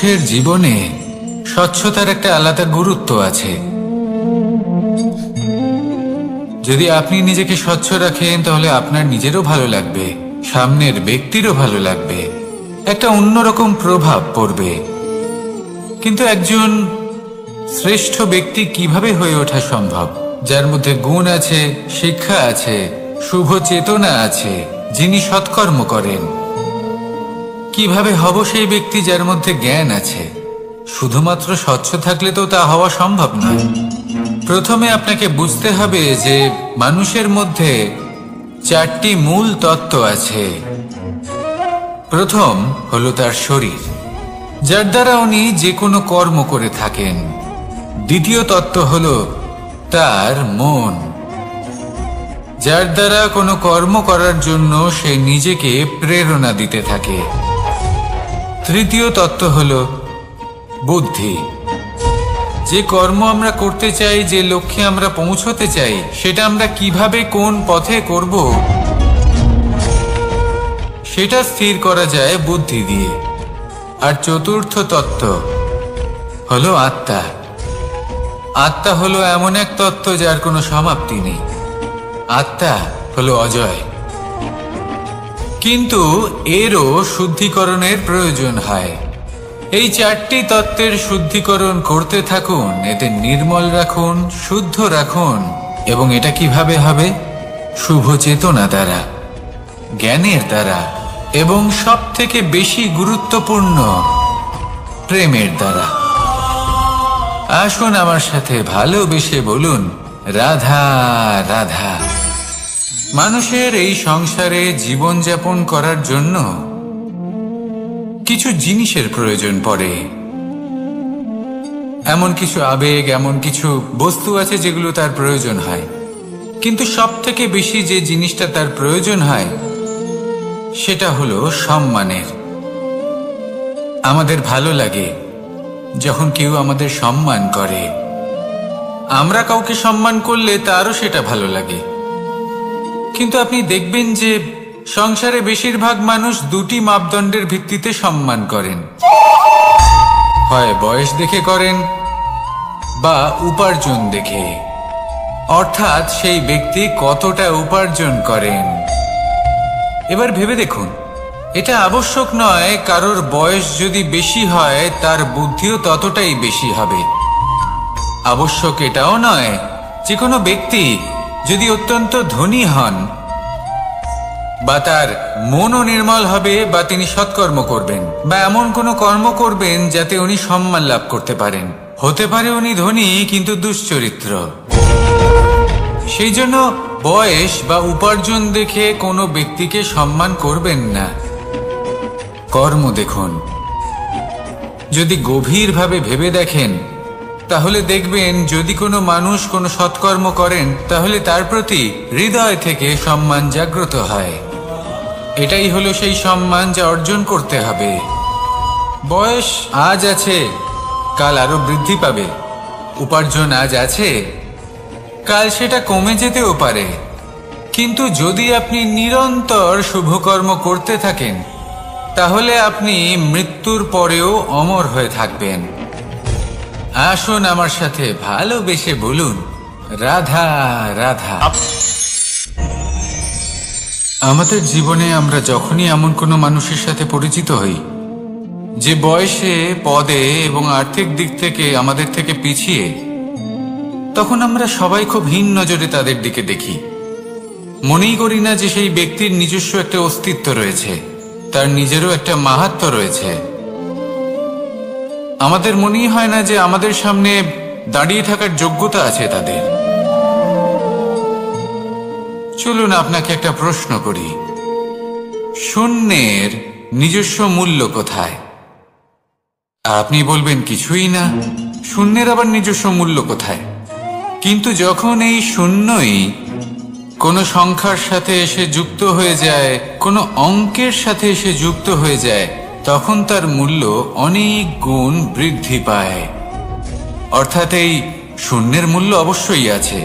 মানুষের জীবনে স্বচ্ছতার একটা আলাদা গুরুত্ব আছে। যদি আপনি নিজেকে স্বচ্ছ রাখেন তাহলে আপনার নিজেরও ভালো লাগবে, সামনের ব্যক্তিরও ভালো লাগবে, একটা অন্যরকম প্রভাব পড়বে। কিন্তু একজন শ্রেষ্ঠ ব্যক্তি কিভাবে হয়ে ওঠা সম্ভব? যার মধ্যে গুণ আছে, শিক্ষা আছে, শুভ চেতনা আছে, যিনি সৎকর্ম করেন। কিভাবে হব সেই ব্যক্তি যার মধ্যে জ্ঞান আছে? শুধুমাত্র স্বচ্ছ থাকলে তো তা হওয়া সম্ভব নয়। প্রথমে আপনাকে বুঝতে হবে যে মানুষের মধ্যে 4টি মূল তত্ত্ব আছে। প্রথম হলো তার শরীর, যার দ্বারা উনি যে কোনো কর্ম করে থাকেন। দ্বিতীয় তত্ত্ব হলো তার মন, যার দ্বারা কোনো কর্ম করার জন্য সে নিজেকে প্রেরণা দিতে থাকে। তৃতীয় তত্ত্ব হলো বুদ্ধি, যে কর্ম আমরা করতে চাই, যে লক্ষ্যে আমরা পৌঁছতে চাই, সেটা আমরা কিভাবে কোন পথে করব সেটা স্থির করা যায় বুদ্ধি দিয়ে। আর চতুর্থ তত্ত্ব হলো আত্মা। আত্মা হলো এমন এক তত্ত্ব যার কোনো সমাপ্তি নেই। আত্মা হলো অজয়। কিন্তু এরও শুদ্ধিকরণের প্রয়োজন হয়। এই 4টি তত্ত্বের শুদ্ধিকরণ করতে থাকুন, এতে নির্মল রাখুন, শুদ্ধ রাখুন। এবং এটা কিভাবে হবে? শুভ চেতনা দ্বারা, জ্ঞানের দ্বারা, এবং সব থেকে বেশি গুরুত্বপূর্ণ প্রেমের দ্বারা। আসুন আমার সাথে ভালোবেসে বলুন, রাধা রাধা। মানুষের এই সংসারে জীবনযাপন করার জন্য কিছু জিনিসের প্রয়োজন পড়ে। এমন কিছু আবেগ, এমন কিছু বস্তু আছে যেগুলো তার প্রয়োজন হয়। কিন্তু সব থেকে বেশি যে জিনিসটা তার প্রয়োজন হয় সেটা হলো সম্মানের। আমাদের ভালো লাগে যখন কেউ আমাদের সম্মান করে। আমরা কাউকে সম্মান করলে তারও সেটা ভালো লাগে। কিন্তু আপনি দেখবেন যে সংসারে বেশিরভাগ মানুষ 2টি মাপদণ্ডের ভিত্তিতে সম্মান করেন। হয় বয়স দেখে করেন বা উপার্জন দেখে, অর্থাৎ সেই ব্যক্তি কতটা উপার্জন করেন। এবার ভেবে দেখুন, এটা আবশ্যক নয় কারোর বয়স যদি বেশি হয় তার বুদ্ধিও ততটাই বেশি হবে। আবশ্যক এটাও নয় যে কোনো ব্যক্তি যদি অত্যন্ত ধনী হন বা তার মনও নির্মল হবে বা তিনি সৎকর্ম করবেন বা এমন কোনো কর্ম করবেন যাতে উনি সম্মান লাভ করতে পারেন। হতে পারে উনি ধনী কিন্তু দুশ্চরিত্র। সেই জন্য বয়স বা উপার্জন দেখে কোনো ব্যক্তিকে সম্মান করবেন না। কর্ম দেখুন। যদি গভীরভাবে ভেবে দেখেন তাহলে দেখবেন যদি কোনো মানুষ কোনো সৎকর্ম করেন তাহলে তার প্রতি হৃদয় থেকে সম্মান জাগ্রত হয়। এটাই হলো সেই সম্মান যা অর্জন করতে হবে। বয়স আজ আছে, কাল আরো বৃদ্ধি পাবে। উপার্জন আজ আছে, কাল সেটা কমে যেতেও পারে। কিন্তু যদি আপনি নিরন্তর শুভকর্ম করতে থাকেন তাহলে আপনি মৃত্যুর পরেও অমর হয়ে থাকবেন। আসুন আমার সাথে ভালোবেসে বলুন, রাধা রাধা। আমাদের জীবনে আমরা যখনই এমন কোনো মানুষের সাথে পরিচিত হই যে বয়সে, পদে এবং আর্থিক দিক থেকে আমাদের থেকে পিছিয়ে, তখন আমরা সবাই খুব হীন নজরে তাদের দিকে দেখি। মনেই করি না যে সেই ব্যক্তির নিজস্ব একটা অস্তিত্ব রয়েছে, তার নিজেরও একটা মাহাত্ম্য রয়েছে। আমাদের মনেই হয় না যে আমাদের সামনে দাঁড়িয়ে থাকার যোগ্যতা আছে তাদের। চলুন আপনাকে একটা প্রশ্ন করি, শূন্যের নিজস্ব মূল্য কোথায়? আপনি বলবেন কিছুই না। শূন্যের আবার নিজস্ব মূল্য কোথায়? কিন্তু যখন এই শূন্যই কোনো সংখ্যার সাথে এসে যুক্ত হয়ে যায়, কোনো অঙ্কের সাথে এসে যুক্ত হয়ে যায়, তখন তার মূল্য অনেক গুণ বৃদ্ধি পায়। অর্থাৎ এই শূন্যের মূল্য অবশ্যই আছে।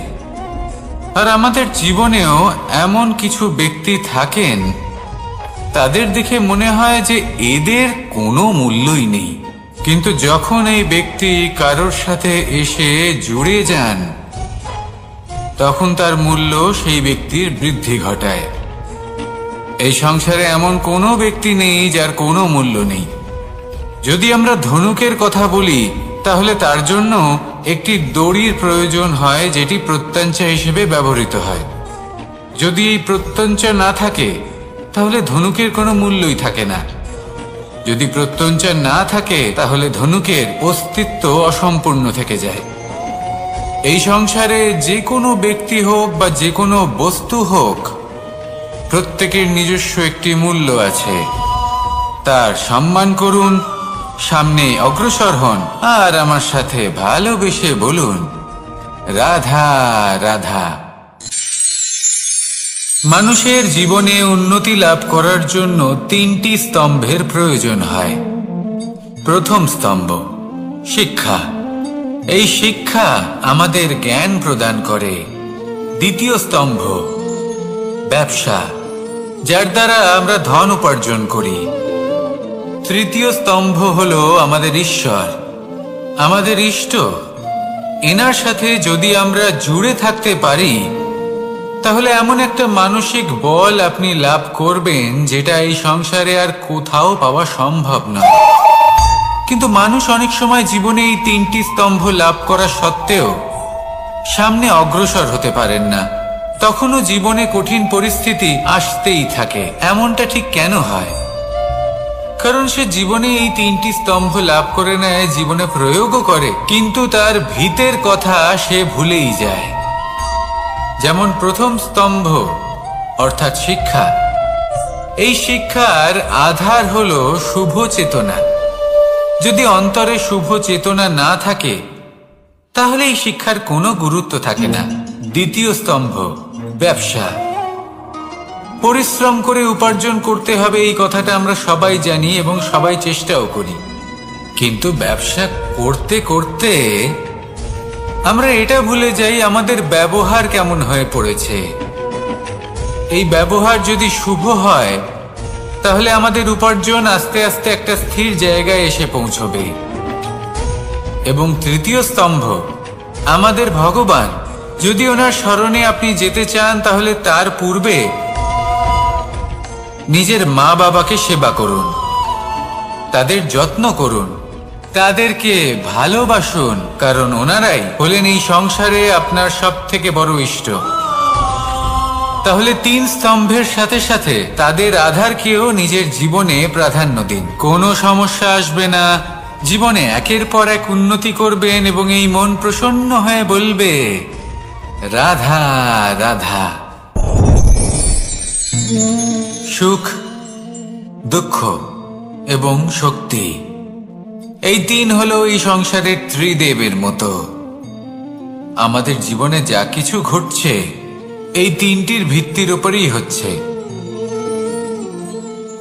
আর আমাদের জীবনেও এমন কিছু ব্যক্তি থাকেন, তাদের দেখে মনে হয় যে এদের কোনো মূল্যই নেই, কিন্তু যখন এই ব্যক্তি কারোর সাথে এসে জুড়ে যান, তখন তার মূল্য সেই ব্যক্তির বৃদ্ধি ঘটায়। এই সংসারে এমন কোনো ব্যক্তি নেই যার কোনো মূল্য নেই। যদি আমরা ধনুকের কথা বলি, তাহলে তার জন্য একটি দড়ির প্রয়োজন হয়, যেটি প্রত্যঞ্চা হিসেবে ব্যবহৃত হয়। যদি এই প্রত্যঞ্চা না থাকে, তাহলে ধনুকের কোনো মূল্যই থাকে না। যদি প্রত্যঞ্চা না থাকে, তাহলে ধনুকের অস্তিত্ব অসম্পূর্ণ থেকে যায়। এই সংসারে যে কোনো ব্যক্তি হোক বা যে কোনো বস্তু হোক, প্রত্যেকের নিজস্ব একটি মূল্য আছে। তার সম্মান করুন, সামনে অগ্রসর হন, আর আমার সাথে ভালোবেসে বলুন, রাধা রাধা। মানুষের জীবনে উন্নতি লাভ করার জন্য 3টি স্তম্ভের প্রয়োজন হয়। প্রথম স্তম্ভ শিক্ষা। এই শিক্ষা আমাদের জ্ঞান প্রদান করে। দ্বিতীয় স্তম্ভ ব্যবসা, যার দ্বারা আমরা ধন উপার্জন করি। তৃতীয় স্তম্ভ হলো আমাদের ঈশ্বর, আমাদের ইষ্ট। এনার সাথে যদি আমরা জুড়ে থাকতে পারি, তাহলে এমন একটা মানসিক বল আপনি লাভ করবেন, যেটা এই সংসারে আর কোথাও পাওয়া সম্ভব নয়। কিন্তু মানুষ অনেক সময় জীবনে এই 3টি স্তম্ভ লাভ করা সত্ত্বেও সামনে অগ্রসর হতে পারেন না। তখনও জীবনে কঠিন পরিস্থিতি আসতেই থাকে। এমনটা ঠিক কেন হয়? কারণ সে জীবনে এই 3টি স্তম্ভ লাভ করে নেয়, জীবনে প্রয়োগও করে, কিন্তু তার ভিতের কথা সে ভুলেই যায়। যেমন প্রথম স্তম্ভ অর্থাৎ শিক্ষা। এই শিক্ষার আধার হলো শুভ চেতনা। যদি অন্তরে শুভ চেতনা না থাকে, তাহলে এই শিক্ষার কোনো গুরুত্ব থাকে না। দ্বিতীয় স্তম্ভ ব্যবসা। পরিশ্রম করে উপার্জন করতে হবে, এই কথাটা আমরা সবাই জানি এবং সবাই চেষ্টাও করি। কিন্তু ব্যবসা করতে করতে আমরা এটা ভুলে যাই আমাদের ব্যবহার কেমন হয়ে পড়েছে। এই ব্যবহার যদি শুভ হয়, তাহলে আমাদের উপার্জন আস্তে আস্তে একটা স্থির জায়গায় এসে পৌঁছবে। এবং তৃতীয় স্তম্ভ আমাদের ভগবান। যদি ওনার শরণে আপনি যেতে চান, তাহলে তার পূর্বে নিজের মা বাবাকে সেবা করুন, তাদের যত্ন করুন, তাদেরকে ভালোবাসুন, কারণ ওনারাই হলেন এই সংসারে আপনার সবথেকে বড় ইষ্ট। তাহলে 3 স্তম্ভের সাথে সাথে তাদের আধারকেও নিজের জীবনে প্রাধান্য দিন। কোনো সমস্যা আসবে না, জীবনে একের পর এক উন্নতি করবেন এবং এই মন প্রসন্ন হয়ে বলবে, রাধা রাধা। সুখ, দুঃখ এবং শক্তি, এই 3 হলো এই সংসারের ত্রিদেবের মতো। আমাদের জীবনে যা কিছু ঘটছে, এই 3টির ভিত্তির উপরেই হচ্ছে।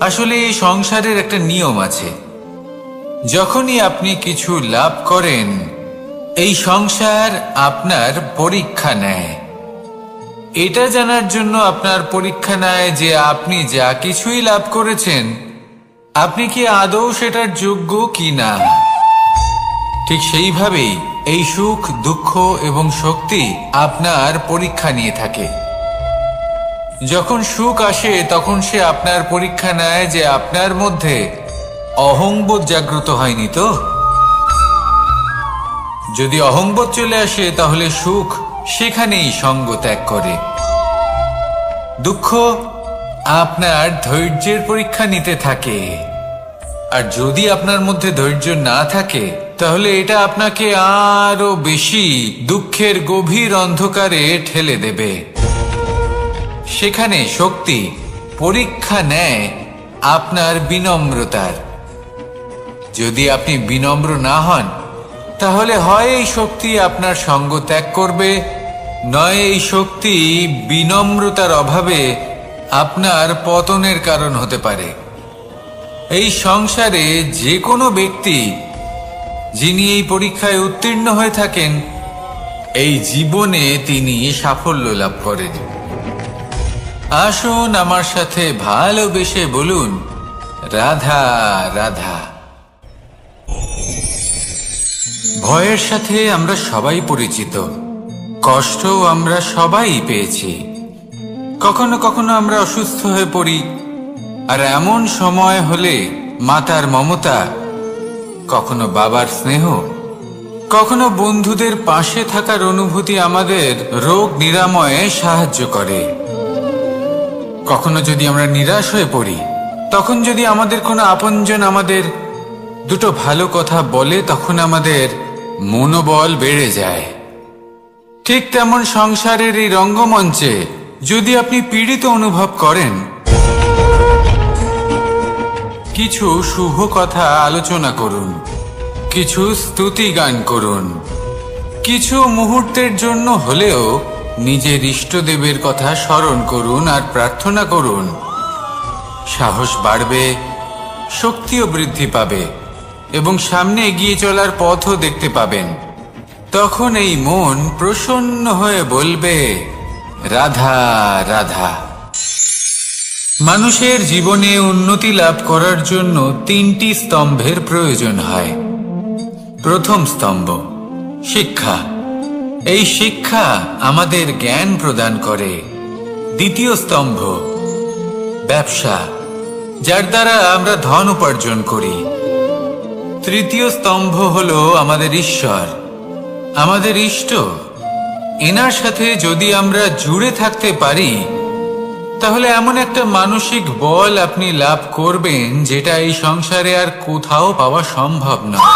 আসলে এই সংসারের একটা নিয়ম আছে। যখনই আপনি কিছু লাভ করেন, এই সংসার আপনার পরীক্ষা নেয়। এটা জানার জন্য আপনার পরীক্ষা নেয় যে আপনি যা কিছুই লাভ করেছেন, আপনি কি আদৌ সেটার যোগ্য কি না। ঠিক সেইভাবেই এই সুখ, দুঃখ এবং শক্তি আপনার পরীক্ষা নিয়ে থাকে। যখন সুখ আসে, তখন সে আপনার পরীক্ষা নেয় যে আপনার মধ্যে অহংবোধ জাগ্রত হয়নি তো। যদি অহংবোধ চলে আসে, তাহলে সুখ সেখানেই সঙ্গ ত্যাগ করে। দুঃখ আপনার ধৈর্যের পরীক্ষা নিতে থাকে। আর যদি আপনার মধ্যে ধৈর্য না থাকে, তাহলে এটা আপনাকে আরো বেশি দুঃখের গভীর অন্ধকারে ঠেলে দেবে। সেখানে শক্তি পরীক্ষা নেয় আপনার বিনম্রতার। যদি আপনি বিনম্র না হন, তাহলে হয় এই শক্তি আপনার সঙ্গ ত্যাগ করবে, নয় এই শক্তি বিনম্রতার অভাবে আপনার পতনের কারণ হতে পারে। এই সংসারে যে কোনো ব্যক্তি যিনি এই পরীক্ষায় উত্তীর্ণ হয়ে থাকেন, এই জীবনে তিনি সাফল্য লাভ করেন। আসুন আমার সাথে ভালোবেসে বলুন, রাধা রাধা। ভয়ের সাথে আমরা সবাই পরিচিত, কষ্টও আমরা সবাই পেয়েছি। কখনো কখনো আমরা অসুস্থ হয়ে পড়ি, আর এমন সময় হলে মাতার মমতা, কখনো বাবার স্নেহ, কখনো বন্ধুদের পাশে থাকার অনুভূতি আমাদের রোগ নিরাময়ে সাহায্য করে। কখনো যদি আমরা নিরাশ হয়ে পড়ি, তখন যদি আমাদের কোনো আপনজন আমাদের দুটো ভালো কথা বলে, তখন আমাদের মনোবল বেড়ে যায়। ঠিক তেমন সংসারের এই রঙ্গমঞ্চে যদি আপনি পীড়িত অনুভব করেন, কিছু শুভ কথা আলোচনা করুন, কিছু স্তুতি গান করুন, কিছু মুহূর্তের জন্য হলেও নিজের ইষ্টদেবের কথা স্মরণ করুন আর প্রার্থনা করুন। সাহস বাড়বে, শক্তিও বৃদ্ধি পাবে এবং সামনে এগিয়ে চলার পথও দেখতে পাবেন। তখন এই মন প্রসন্ন হয়ে বলবে, রাধা রাধা। মানুষের জীবনে উন্নতি লাভ করার জন্য 3টি স্তম্ভের প্রয়োজন হয়। প্রথম স্তম্ভ শিক্ষা। এই শিক্ষা আমাদের জ্ঞান প্রদান করে। দ্বিতীয় স্তম্ভ ব্যবসা, যার দ্বারা আমরা ধন উপার্জন করি। তৃতীয় স্তম্ভ হলো আমাদের ঈশ্বর, আমাদের ইষ্ট। এনার সাথে যদি আমরা জুড়ে থাকতে পারি, তাহলে এমন একটা মানসিক বল আপনি লাভ করবেন যেটা এই সংসারে আর কোথাও পাওয়া সম্ভব নয়।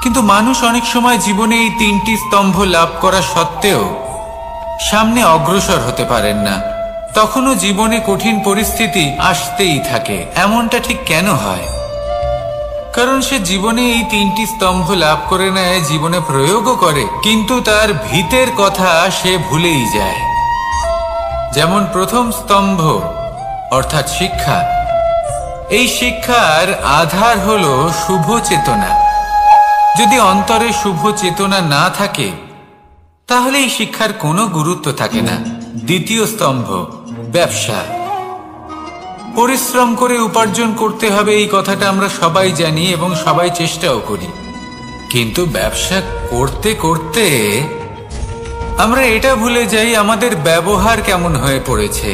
কিন্তু মানুষ অনেক সময় জীবনে এই 3টি স্তম্ভ লাভ করা সত্ত্বেও সামনে অগ্রসর হতে পারেন না। তখনও জীবনে কঠিন পরিস্থিতি আসতেই থাকে। এমনটা ঠিক কেন হয়? কারণ সে জীবনে এই 3টি স্তম্ভ লাভ করে নেয়, জীবনে প্রয়োগও করে, কিন্তু তার ভিতের কথা সে ভুলেই যায়। যেমন প্রথম স্তম্ভ অর্থাৎ শিক্ষা। এই শিক্ষার আধার হলো শুভ চেতনা। যদি অন্তরে শুভ চেতনা না থাকে, তাহলে এই শিক্ষার কোনো গুরুত্ব থাকে না। দ্বিতীয় স্তম্ভ ব্যবসা। পরিশ্রম করে উপার্জন করতে হবে, এই কথাটা আমরা সবাই জানি এবং সবাই চেষ্টাও করি। কিন্তু ব্যবসা করতে করতে আমরা এটা ভুলে যাই আমাদের ব্যবহার কেমন হয়ে পড়েছে।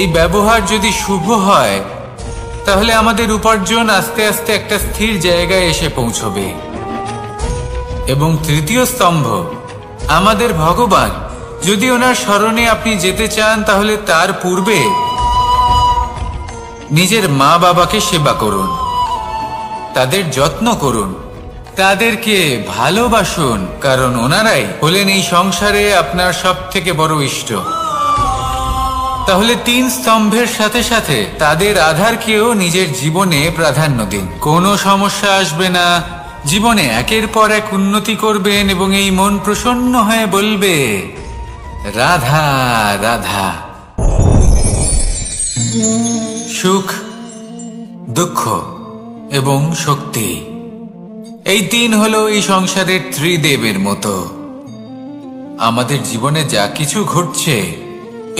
এই ব্যবহার যদি শুভ হয়, তাহলে আমাদের উপার্জন আস্তে আস্তে একটা স্থির জায়গায় এসে পৌঁছবে। এবং তৃতীয় স্তম্ভ আমাদের ভগবান। যদি ওনার শরণে আপনি যেতে চান, তাহলে তার পূর্বে নিজের মা বাবাকে সেবা করুন, তাদের যত্ন করুন, তাদেরকে ভালোবাসুন, কারণ ওনারাই হলেন এই সংসারে আপনার সবথেকে বড় ইষ্ট। তাহলে 3 স্তম্ভের সাথে সাথে তাদের আধারকেও নিজের জীবনে প্রাধান্য দিন। কোনো সমস্যা আসবে না, জীবনে একের পর এক উন্নতি করবেন এবং এই মন প্রসন্ন হয়ে বলবে, রাধা রাধা। সুখ, দুঃখ এবং শক্তি, এই 3 হলো এই সংসারের ত্রিদেবের মতো। আমাদের জীবনে যা কিছু ঘটছে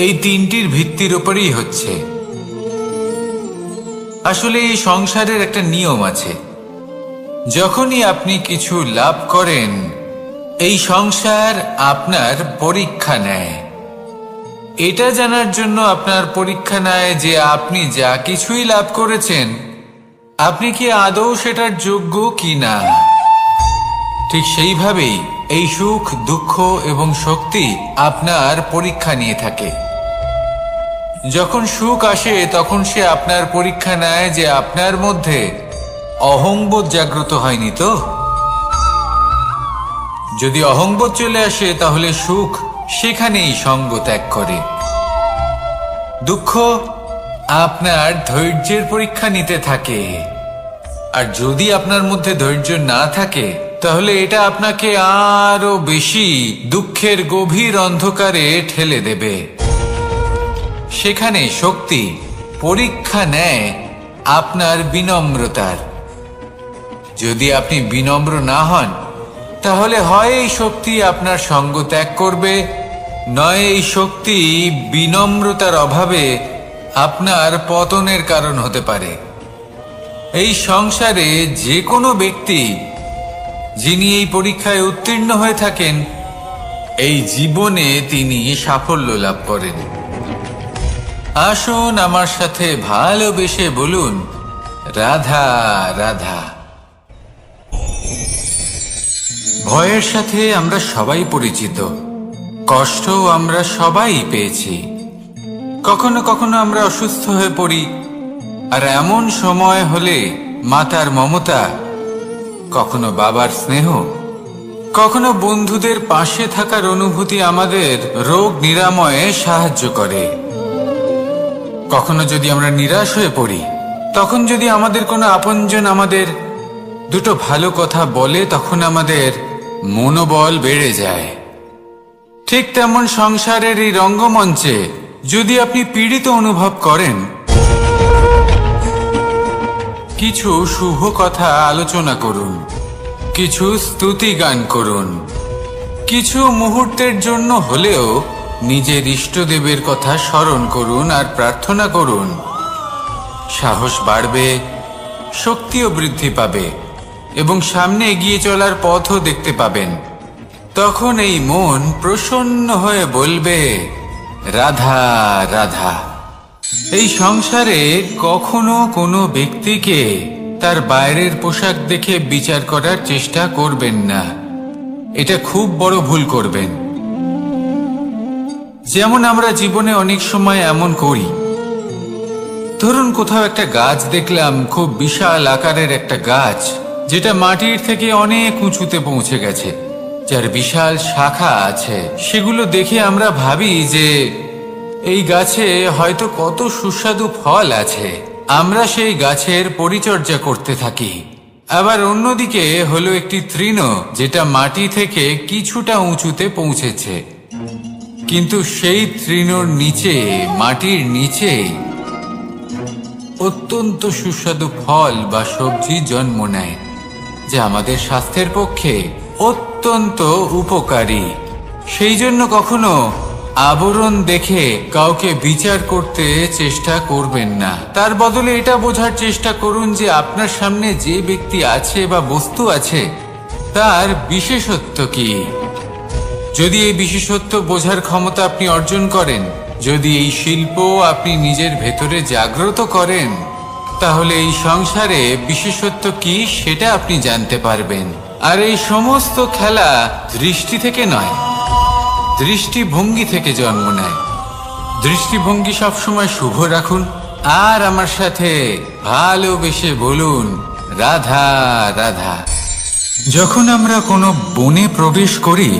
এই 3টির ভিত্তির উপরেই হচ্ছে। আসলে এই সংসারের একটা নিয়ম আছে। যখনই আপনি কিছু লাভ করেন, এই সংসার আপনার পরীক্ষা নেয়। এটা জানার জন্য আপনার পরীক্ষা নেয় যে আপনি যা কিছুই লাভ করেছেন, আপনি কি আদৌ সেটার যোগ্য কি না। ঠিক সেইভাবেই এই সুখ, দুঃখ এবং শক্তি আপনার পরীক্ষা নিয়ে থাকে। যখন সুখ আসে, তখন সে আপনার পরীক্ষা নেয় যে আপনার মধ্যে অহংবোধ জাগ্রত হয়নি তো। যদি অহংবোধ চলে আসে, তাহলে সুখ সেখানেই সঙ্গ ত্যাগ করে। দুঃখ আপনার ধৈর্যের পরীক্ষা নিতে থাকে, আর যদি আপনার মধ্যে ধৈর্য না থাকে, তাহলে এটা আপনাকে আরো বেশি দুঃখের গভীর অন্ধকারে ঠেলে দেবে। সেখানে শক্তি পরীক্ষা নেয় আপনার বিনম্রতার। যদি আপনি বিনম্র না হন, তাহলে হয় এই শক্তি আপনার সঙ্গ ত্যাগ করবে, নয় এই শক্তি বিনম্রতার অভাবে আপনার পতনের কারণ হতে পারে। এই সংসারে যে কোনো ব্যক্তি যিনি এই পরীক্ষায় উত্তীর্ণ হয়ে থাকেন, এই জীবনে তিনি সাফল্য লাভ করেন। আসুন আমার সাথে ভালোবেসে বলুন, রাধা রাধা। ভয়ের সাথে আমরা সবাই পরিচিত, কষ্টও আমরা সবাই পেয়েছি। কখনো কখনো আমরা অসুস্থ হয়ে পড়ি, আর এমন সময় হলে মাতার মমতা, কখনো বাবার স্নেহ, কখনো বন্ধুদের পাশে থাকার অনুভূতি আমাদের রোগ নিরাময়ে সাহায্য করে। কখনো যদি আমরা নিরাশ হয়ে পড়ি, তখন যদি আমাদের কোনো আপনজন আমাদের দুটো ভালো কথা বলে, তখন আমাদের মনোবল বেড়ে যায়। ঠিক তেমন সংসারের এই রঙ্গমঞ্চে যদি আপনি পীড়িত অনুভব করেন, কিছু শুভ কথা আলোচনা করুন, কিছু স্তুতি গান করুন, কিছু মুহূর্তের জন্য হলেও নিজের ইষ্টদেবের কথা স্মরণ করুন আর প্রার্থনা করুন। সাহস বাড়বে, শক্তিও বৃদ্ধি পাবে এবং সামনে এগিয়ে চলার পথও দেখতে পাবেন। তখন এই মন প্রসন্ন হয়ে বলবে, রাধা রাধা। এই সংসারে কখনো কোনো ব্যক্তিকে তার বাইরের পোশাক দেখে বিচার করার চেষ্টা করবেন না, এটা খুব বড় ভুল করবেন। যেমন আমরা জীবনে অনেক সময় এমন করি, ধরুন কোথাও একটা গাছ দেখলাম, খুব বিশাল আকারের একটা গাছ, যেটা মাটির থেকে অনেক উঁচুতে পৌঁছে গেছে, যার বিশাল শাখা আছে। সেগুলো দেখে আমরা ভাবি যে এই গাছে হয়তো কত সুস্বাদু ফল আছে। আমরা সেই গাছের পরিচর্যা করতে থাকি। আবার অন্যদিকে হলো একটি তৃণ, যেটা মাটি থেকে কিছুটা উঁচুতে পৌঁছেছে, কিন্তু সেই তৃণর নিচে, মাটির নিচে অত্যন্ত সুস্বাদু ফল বা সবজি জন্ম নেয়, যা আমাদের স্বাস্থ্যের পক্ষে অত্যন্ত উপকারী। সেই জন্য কখনো আবরণ দেখে কাউকে বিচার করতে চেষ্টা করবেন না। তার বদলে এটা বোঝার চেষ্টা করুন যে আপনার সামনে যে ব্যক্তি আছে বা বস্তু আছে, তার বিশেষত্ব কি। যদি এই বিশেষত্ব বোঝার ক্ষমতা আপনি অর্জন করেন, যদি এই শিল্প আপনি নিজের ভেতরে জাগ্রত করেন, তাহলে এই সংসারে বিশেষত্ব কি সেটা আপনি জানতে পারবেন। আর এই সমস্ত খেলা দৃষ্টি থেকে নয়, দৃষ্টিভঙ্গি থেকে জন্ম নেয়। দৃষ্টিভঙ্গি সবসময় শুভ রাখুন আর আমার সাথে ভালোবেসে বলুন, রাধা রাধা। যখন আমরা কোনো বনে প্রবেশ করি,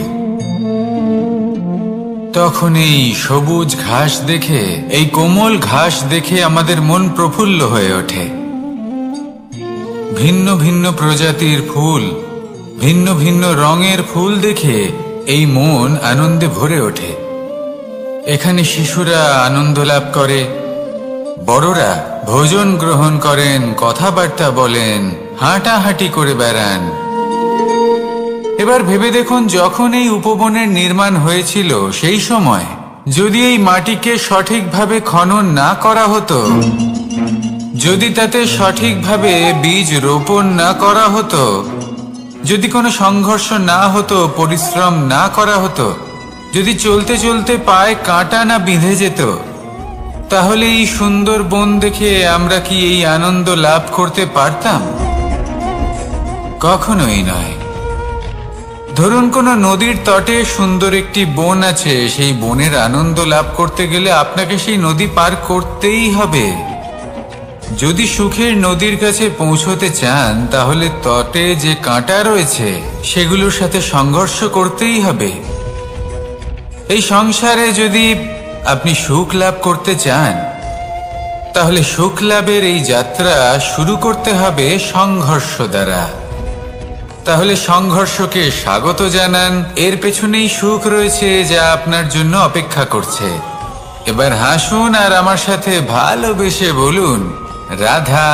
তখন এই সবুজ ঘাস দেখে, এই কোমল ঘাস দেখে আমাদের মন প্রফুল্ল হয়ে ওঠে। ভিন্ন ভিন্ন প্রজাতির ফুল, ভিন্ন ভিন্ন রঙের ফুল দেখে এই মন আনন্দে ভরে ওঠে। এখানে শিশুরা আনন্দ লাভ করে, বড়রা ভোজন গ্রহণ করেন, কথাবার্তা বলেন, হাঁটাহাঁটি করে বেড়ান। এবার ভেবে দেখুন, যখন এই উপবনের নির্মাণ হয়েছিল, সেই সময় যদি এই মাটিকে সঠিকভাবে খনন না করা হতো, যদি তাতে সঠিকভাবে বীজ রোপণ না করা হতো, যদি কোনো সংঘর্ষ না হতো, পরিশ্রম না করা হতো, যদি চলতে চলতে পায়ে কাঁটা না বিঁধে যেত, তাহলে এই সুন্দর বন দেখে আমরা কি এই আনন্দ লাভ করতে পারতাম? কখনোই নয়। ধরুন কোনো নদীর তটে সুন্দর একটি বন আছে, সেই বনের আনন্দ লাভ করতে গেলে আপনাকে সেই নদী পার করতেই হবে। যদি সুখের নদীর কাছে পৌঁছতে চান, তাহলে তটে যে কাঁটা রয়েছে সেগুলোর সাথে সংঘর্ষ করতেই হবে। এই সংসারে যদি আপনি সুখ লাভ করতে চান, তাহলে সুখ লাভের এই যাত্রা শুরু করতে হবে সংঘর্ষ দ্বারা। তাহলে সংঘর্ষকে স্বাগত জানান, এর পেছনেই সুখ রয়েছে যা আপনার জন্য অপেক্ষা করছে। এবার হাসুন আর আমার সাথে ভালোবেসে বলুন, রাধা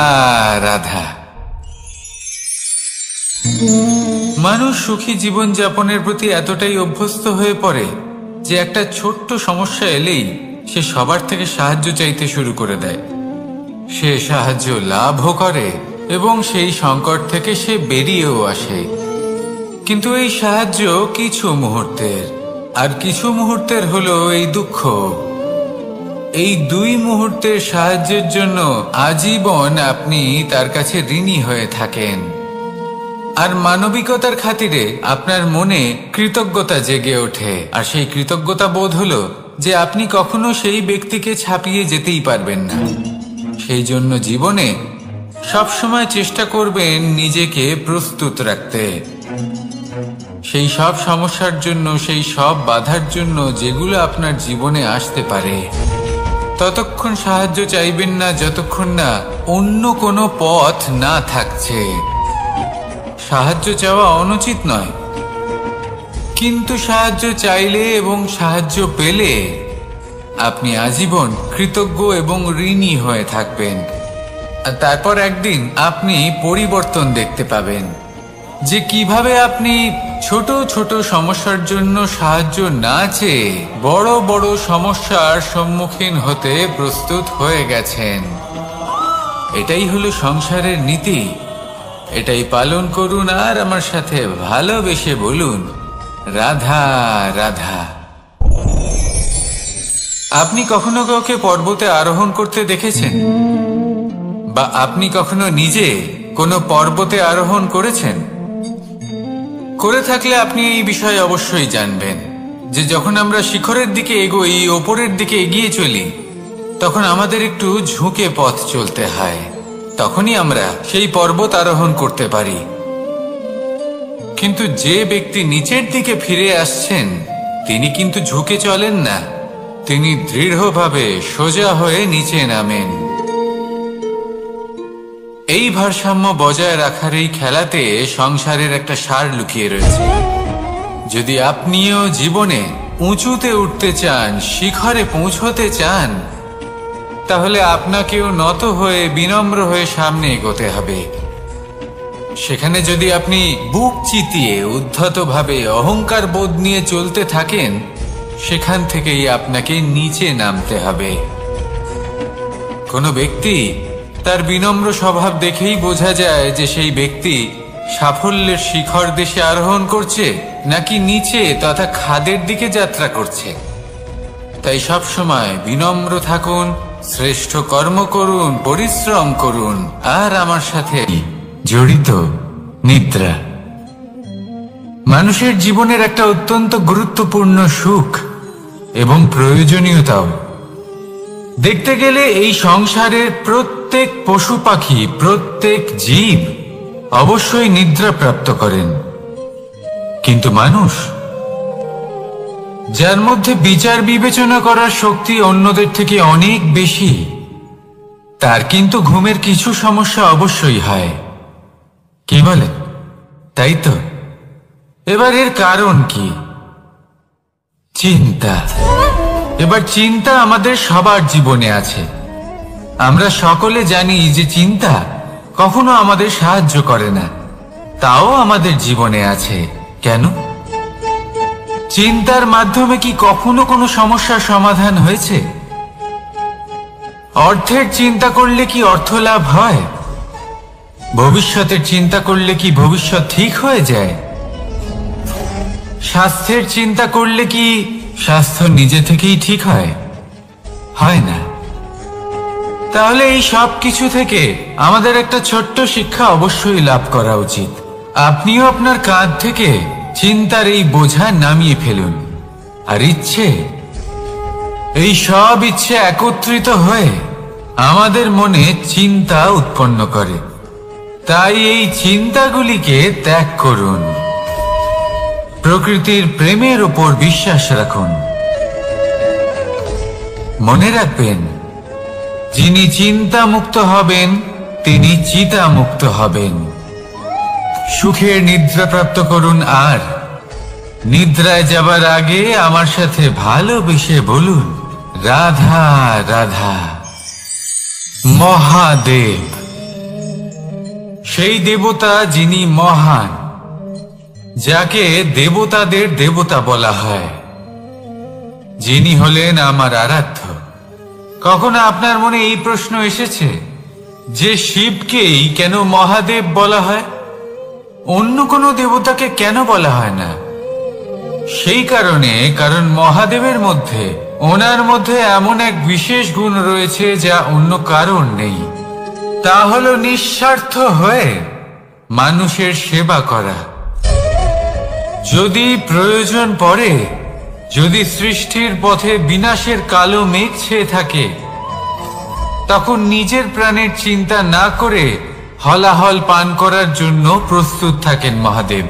রাধা। মানুষ সুখী জীবন যাপনের প্রতি এতটাই অভ্যস্ত হয়ে পড়ে যে একটা ছোট্ট সমস্যা এলেই সে সবার থেকে সাহায্য চাইতে শুরু করে দেয়। সে সাহায্য লাভও করে এবং সেই সংকট থেকে সে বেরিয়েও আসে। কিন্তু এই সাহায্য কিছু মুহূর্তের, আর কিছু মুহূর্তের হলো এই দুঃখ। এই 2 মুহূর্তের সাহায্যের জন্য আজীবন আপনি তার কাছে ঋণী হয়ে থাকেন। আর মানবিকতার খাতিরে আপনার মনে কৃতজ্ঞতা জেগে ওঠে, আর সেই কৃতজ্ঞতা বোধ হলো যে আপনি কখনো সেই ব্যক্তিকে ছাপিয়ে যেতেই পারবেন না। সেই জন্য জীবনে সবসময় চেষ্টা করবেন নিজেকে প্রস্তুত রাখতে, সেই সব সমস্যার জন্য, সেই সব বাধার জন্য যেগুলো আপনার জীবনে আসতে পারে। ততক্ষণ সাহায্য চাইবেন না যতক্ষণ না অন্য কোনো পথ না থাকছে। সাহায্য চাওয়া অনুচিত নয়, কিন্তু সাহায্য চাইলে এবং সাহায্য পেলে আপনি আজীবন কৃতজ্ঞ এবং ঋণী হয়ে থাকবেন। আর তারপর একদিন আপনি পরিবর্তন দেখতে পাবেন যে কিভাবে আপনি ছোট ছোট সমস্যার জন্য সাহায্য না চেয়ে বড় বড় সমস্যার সম্মুখীন হতে প্রস্তুত হয়ে গেছেন। এটাই হলো সংসারের নীতি। এটাই পালন করুন আর আমার সাথে ভালোবেসে বলুন, রাধা রাধা। আপনি কখনো কাউকে পর্বতে আরোহণ করতে দেখেছেন? বা আপনি কখনো নিজে কোনো পর্বতে আরোহণ করেছেন? করে থাকলে আপনি এই বিষয়ে অবশ্যই জানবেন যে যখন আমরা শিখরের দিকে এগোই, ওপরের দিকে এগিয়ে চলি, তখন আমাদের একটু ঝুঁকে পথ চলতে হয়। তখনই আমরা সেই পর্বত আরোহণ করতে পারি। কিন্তু যে ব্যক্তি নিচের দিকে ফিরে আসছেন, তিনি কিন্তু ঝুঁকে চলেন না, তিনি দৃঢ়ভাবে সোজা হয়ে নিচে নামেন। এই ভারসাম্য বজায় রাখার এই খেলাতে সংসারের একটা সার লুকিয়ে রয়েছে। যদি আপনিও জীবনে উঁচুতে উঠতে চান, শিখরে পৌঁছতে চান, তাহলে আপনাকেও নত হয়ে বিনম্র হয়ে সামনে এগোতে হবে। সেখানে যদি আপনি বুক চিতিয়ে উদ্ধতভাবে অহংকার বোধ নিয়ে চলতে থাকেন, সেখান থেকেই আপনাকে নিচে নামতে হবে। কোনো ব্যক্তি তার বিনম্র স্বভাব দেখেই বোঝা যায় যে সেই ব্যক্তি সাফল্যের শিখর দেশে আরোহণ করছে নাকি নিচে তথা খাদের দিকে যাত্রা করছে। তাই সব সময় বিনম্র থাকুন, শ্রেষ্ঠ কর্ম করুন, পরিশ্রম করুন, আর আমার সাথে জড়িত নিদ্রা মানুষের জীবনের একটা অত্যন্ত গুরুত্বপূর্ণ সুখ এবং প্রয়োজনীয়তাও। দেখতে গেলে এই সংসারের প্রত্যেক পশু পাখি, প্রত্যেক জীব অবশ্যই নিদ্রা প্রাপ্ত করেন, কিন্তু মানুষ, যার মধ্যে বিচার বিবেচনা করার শক্তি অন্যদের থেকে অনেক বেশি, তার কিন্তু ঘুমের কিছু সমস্যা অবশ্যই হয়। কি বলে? তাই তো। এবার এর কারণ কি? চিন্তা। এবার চিন্তা আমাদের সবার জীবনে আছে। আমরা সকলে জানি যে চিন্তা কখনো আমাদের সাহায্য করে না, তাও আমাদের জীবনে আছে। কেন? চিন্তার মাধ্যমে কি কখনো কোনো সমস্যার সমাধান হয়েছে? অর্থের চিন্তা করলে কি অর্থ লাভ হয়? ভবিষ্যতের চিন্তা করলে কি ভবিষ্যৎ ঠিক হয়ে যায়? স্বাস্থ্যের চিন্তা করলে কি স্বাস্থ্য নিজে থেকেই ঠিক হয়? হয় না। তাহলে এই সব কিছু থেকে আমাদের একটা ছোট্ট শিক্ষা অবশ্যই লাভ করা উচিত। আপনিও আপনার কাঁধ থেকে চিন্তার এই বোঝা নামিয়ে ফেলুন। আর ইচ্ছে, এই সব ইচ্ছে একত্রিত হয়ে আমাদের মনে চিন্তা উৎপন্ন করে। তাই এই চিন্তাগুলিকে ত্যাগ করুন। প্রকৃতির প্রেমের উপর বিশ্বাস রাখুন। মনে রাখবেন, যিনি চিন্তা মুক্ত হবেন তিনি চিতা মুক্ত হবেন। সুখের নিদ্রা প্রাপ্ত করুন, আর নিদ্রায় যাবার আগে আমার সাথে ভালোবেসে বলুন, রাধা রাধা। মহাদেব, সেই দেবতা যিনি মহান, যাকে দেবতাদের দেবতা বলা হয়, যিনি হলেন আমার আরাধ্য। কখনো আপনার মনে এই প্রশ্ন এসেছে যে শিবকেই কেন মহাদেব বলা হয়? অন্য কোনো দেবতাকে কেন বলা হয় না? সেই কারণ মহাদেবের মধ্যে, ওনার মধ্যে এমন এক বিশেষ গুণ রয়েছে যা অন্য কারণ নেই। তা হলো নিঃস্বার্থ হয়ে মানুষের সেবা করা। যদি প্রয়োজন পড়ে, যদি সৃষ্টির পথে বিনাশের কালো মেঘ ছেয়ে থাকে, তখন নিজের প্রাণের চিন্তা না করে হলাহল পান করার জন্য প্রস্তুত থাকেন মহাদেব।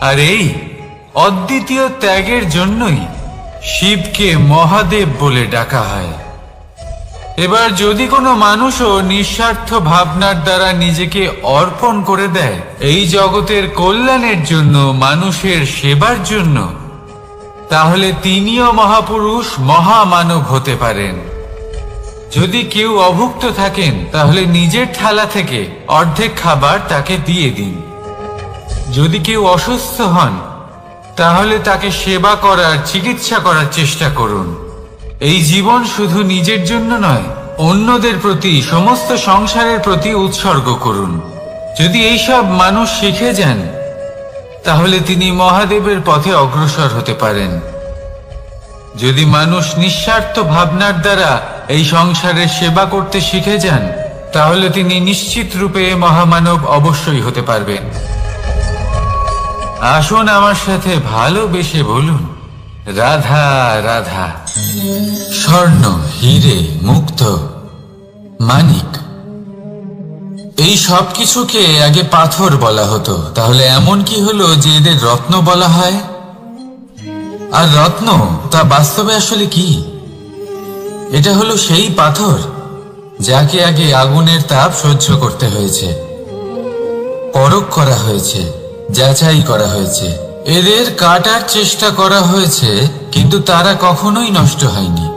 আর এই অদ্বিতীয় ত্যাগের জন্যই শিবকে মহাদেব বলে ডাকা হয়। এবার যদি কোনো মানুষও নিঃস্বার্থ ভাবনার দ্বারা নিজেকে অর্পণ করে দেয় এই জগতের কল্যাণের জন্য, মানুষের সেবার জন্য, তাহলে তিনিও মহাপুরুষ, মহামানব হতে পারেন। যদি কেউ অভুক্ত থাকেন, তাহলে নিজের থালা থেকে অর্ধেক খাবার তাকে দিয়ে দিন। যদি কেউ অসুস্থ হন, তাহলে তাকে সেবা করার, চিকিৎসা করার চেষ্টা করুন। এই জীবন শুধু নিজের জন্য নয়, অন্যদের প্রতি, সমস্ত সংসারের প্রতি উৎসর্গ করুন। যদি এইসব মানুষ শিখে যান, তাহলে তিনি মহাদেবের পথে অগ্রসর হতে পারেন। যদি মানুষ নিঃস্বার্থ ভাবনার দ্বারা এই সংসারের সেবা করতে শিখে যান, তাহলে তিনি নিশ্চিত রূপে মহামানব অবশ্যই হতে পারবেন। আসুন আমার সাথে ভালোবেসে বলুন, রাধা রাধা। স্বর্ণ, হীরে, মুক্ত, মানিক, এই সব কিছুকে আগে পাথর বলা হতো। তাহলে এমন কি হলো যে এদের রত্ন বলা হয়? আর রত্ন তা বাস্তবে আসলে কি? এটা হলো সেই পাথর যাকে আগে আগুনের তাপ সহ্য করতে হয়েছে, পরখ করা হয়েছে, যাচাই করা হয়েছে, এদের কাটার চেষ্টা করা হয়েছে, কিন্তু তারা কখনোই নষ্ট হয়নি,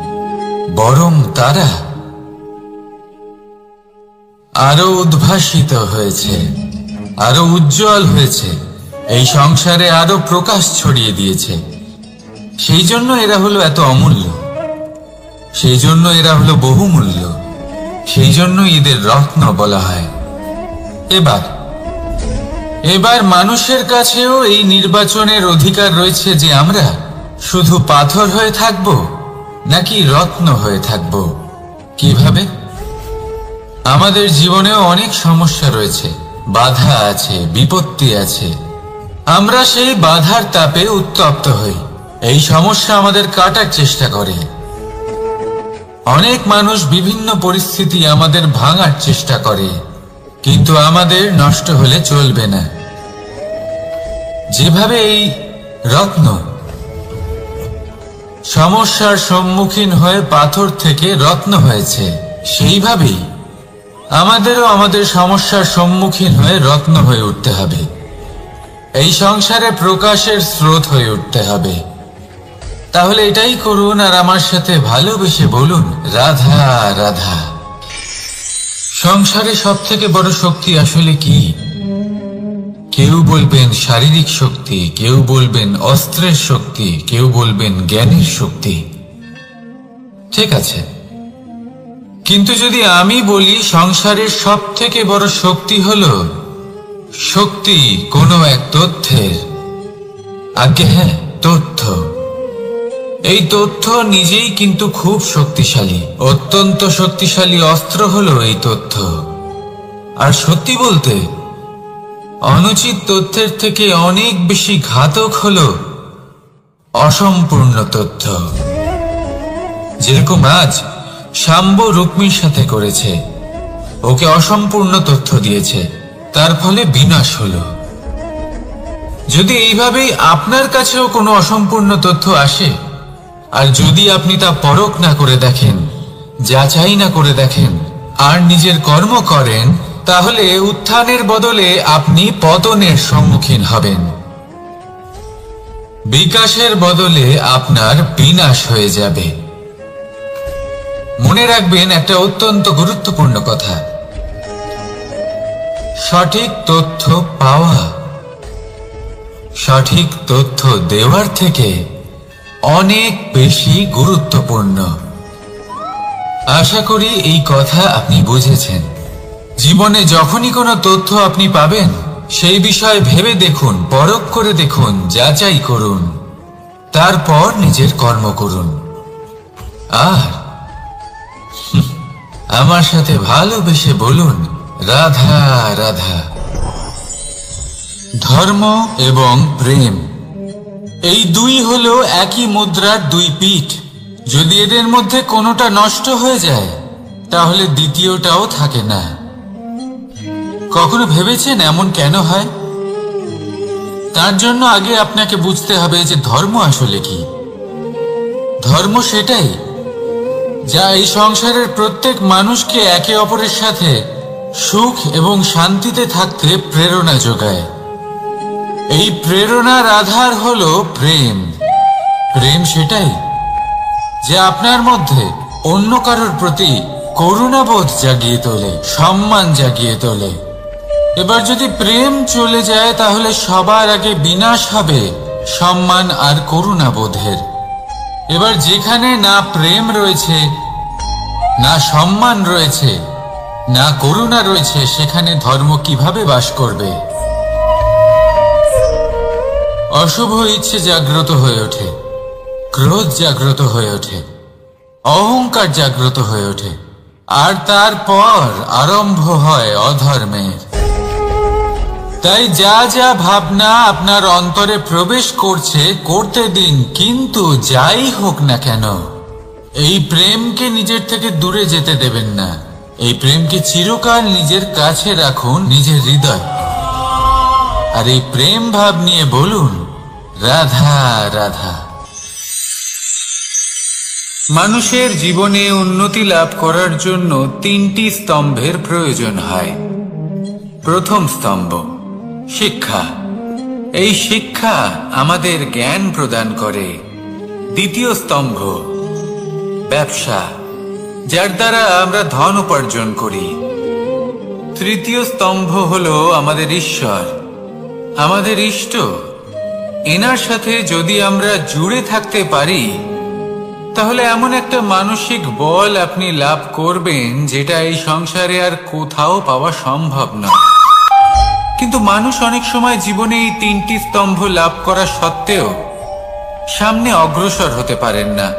বরং তারা আরো উদ্ভাসিত হয়েছে, আরো উজ্জ্বল হয়েছে, এই সংসারে আরো প্রকাশ ছড়িয়ে দিয়েছে। সেই জন্য এরা হলো এত অমূল্য, সেই জন্য এরা হলো বহুমূল্য, সেই জন্য এদের রত্ন বলা হয়। এবার মানুষের কাছেও এই নির্বাচনের অধিকার রয়েছে যে আমরা শুধু পাথর হয়ে থাকব নাকি রত্ন হয়ে থাকব। কিভাবে? আমাদের জীবনেও অনেক সমস্যা রয়েছে, বাধা আছে, বিপত্তি আছে। আমরা সেই বাধার তাপে উত্তপ্ত হই, এই সমস্যা আমাদের কাটার চেষ্টা করে। অনেক মানুষ বিভিন্ন পরিস্থিতি আমাদের ভাঙার চেষ্টা করে, কিন্তু আমাদের নষ্ট হলে চলবে না। যেভাবে এই রত্ন সমস্যার সম্মুখীন হয়ে পাথর থেকে রত্ন হয়েছে, সেইভাবেই আমাদেরও আমাদের সমস্যার সম্মুখীন হয়ে রত্ন হয়ে উঠতে হবে। এই সংসারে প্রকাশের স্রোত হয়ে উঠতে হবে। তাহলে এটাই করুন আর আমার সাথে ভালোবেসে বলুন, রাধা রাধা। সংসারে সব থেকে বড় শক্তি আসলে কি? কেউ বলবেন শারীরিক শক্তি, কেউ বলবেন অস্ত্রের শক্তি, কেউ বলবেন জ্ঞানের শক্তি। ঠিক আছে, কিন্তু যদি আমি বলি সংসারের সব থেকে বড় শক্তি হলো শক্তি কোনো এক তথ্যের, আগে হ্যাঁ, তথ্য। এই তথ্য নিজেই কিন্তু খুব শক্তিশালী, অত্যন্ত শক্তিশালী অস্ত্র হলো এই তথ্য। আর সত্যি বলতে, অনুচিত তথ্যের থেকে অনেক বেশি ঘাতক হলো অসম্পূর্ণ তথ্য। যেরকম আজ শাম্ব রুক্মির সাথে করেছে, ওকে অসম্পূর্ণ তথ্য দিয়েছে, তার ফলে বিনাশ হলো। যদি এইভাবেই আপনার কাছেও কোনো অসম্পূর্ণ তথ্য আসে, আর যদি আপনি তা পরখ না করে দেখেন, যাচাই না করে দেখেন, আর নিজের কর্ম করেন, তাহলে উত্থানের বদলে আপনি পতনের সম্মুখীন হবেন। বিকাশের বদলে আপনার বিনাশ হয়ে যাবে। মনে রাখবেন একটা অত্যন্ত গুরুত্বপূর্ণ কথা, সঠিক তথ্য পাওয়া সঠিক তথ্য দেওয়ার থেকে অনেক বেশি গুরুত্বপূর্ণ। আশা করি এই কথা আপনি বুঝেছেন। জীবনে যখনই কোনো তথ্য আপনি পাবেন, সেই বিষয়ে ভেবে দেখুন, পরখ করে দেখুন, যাচাই করুন, তারপর নিজের কর্ম করুন। আর আমার সাথে ভালোবেসে বলুন, রাধা রাধা। ধর্ম এবং প্রেম, এই দুই হলো একই মুদ্রার দুই পিঠ। যদি এদের মধ্যে কোনোটা নষ্ট হয়ে যায়, তাহলে দ্বিতীয়টাও থাকে না। কখনো ভেবেছেন এমন কেন হয়? তার জন্য আগে আপনাকে বুঝতে হবে যে ধর্ম আসলে কি। ধর্ম সেটাই যা এই সংসারের প্রত্যেক মানুষকে একে অপরের সাথে সুখ এবং শান্তিতে থাকতে প্রেরণা যোগায়। এই প্রেরণার আধার হলো প্রেম। প্রেম সেটাই যা আপনার মধ্যে অন্য কারোর প্রতি করুণাবোধ জাগিয়ে তোলে, সম্মান জাগিয়ে তোলে। এবার যদি প্রেম চলে যায়, তাহলে সবার আগে বিনাশ হবে সম্মান আর করুণাবোধের। এবার যেখানে না প্রেম রয়েছে, না সম্মান রয়েছে, না করুণা রয়েছে, সেখানে ধর্ম কিভাবে বাস করবে? অশুভ ইচ্ছে জাগ্রত হয়ে ওঠে, ক্রোধ জাগ্রত হয়ে ওঠে, অহংকার জাগ্রত হয়ে ওঠে, আর তারপর আরম্ভ হয় অধর্মের। তাই যা যা ভাবনা আপনার অন্তরে প্রবেশ করছে, করতে দিন, কিন্তু যাই হোক না কেন এই প্রেমকে নিজের থেকে দূরে যেতে দেবেন না। এই প্রেমকে চিরকাল নিজের কাছে রাখুন, নিজের হৃদয়। আর এই প্রেম ভাব নিয়ে বলুন, রাধা রাধা। মানুষের জীবনে উন্নতি লাভ করার জন্য তিনটি স্তম্ভের প্রয়োজন হয়। প্রথম স্তম্ভ শিক্ষা। এই শিক্ষা আমাদের জ্ঞান প্রদান করে। দ্বিতীয় স্তম্ভ ব্যবসা, যার দ্বারা আমরা ধন উপার্জন করি। তৃতীয় স্তম্ভ হলো আমাদের ঈশ্বর, আমাদের ইষ্ট। এনার সাথে যদি আমরা জুড়ে থাকতে পারি, তাহলে এমন একটা মানসিক বল আপনি লাভ করবেন যেটা এই সংসারে আর কোথাও পাওয়া সম্ভব নয়। কিন্তু মানুষ অনেক সময় জীবনে এই তিনটি স্তম্ভ লাভ করা সত্ত্বেও সামনে অগ্রসর হতে পারেন না।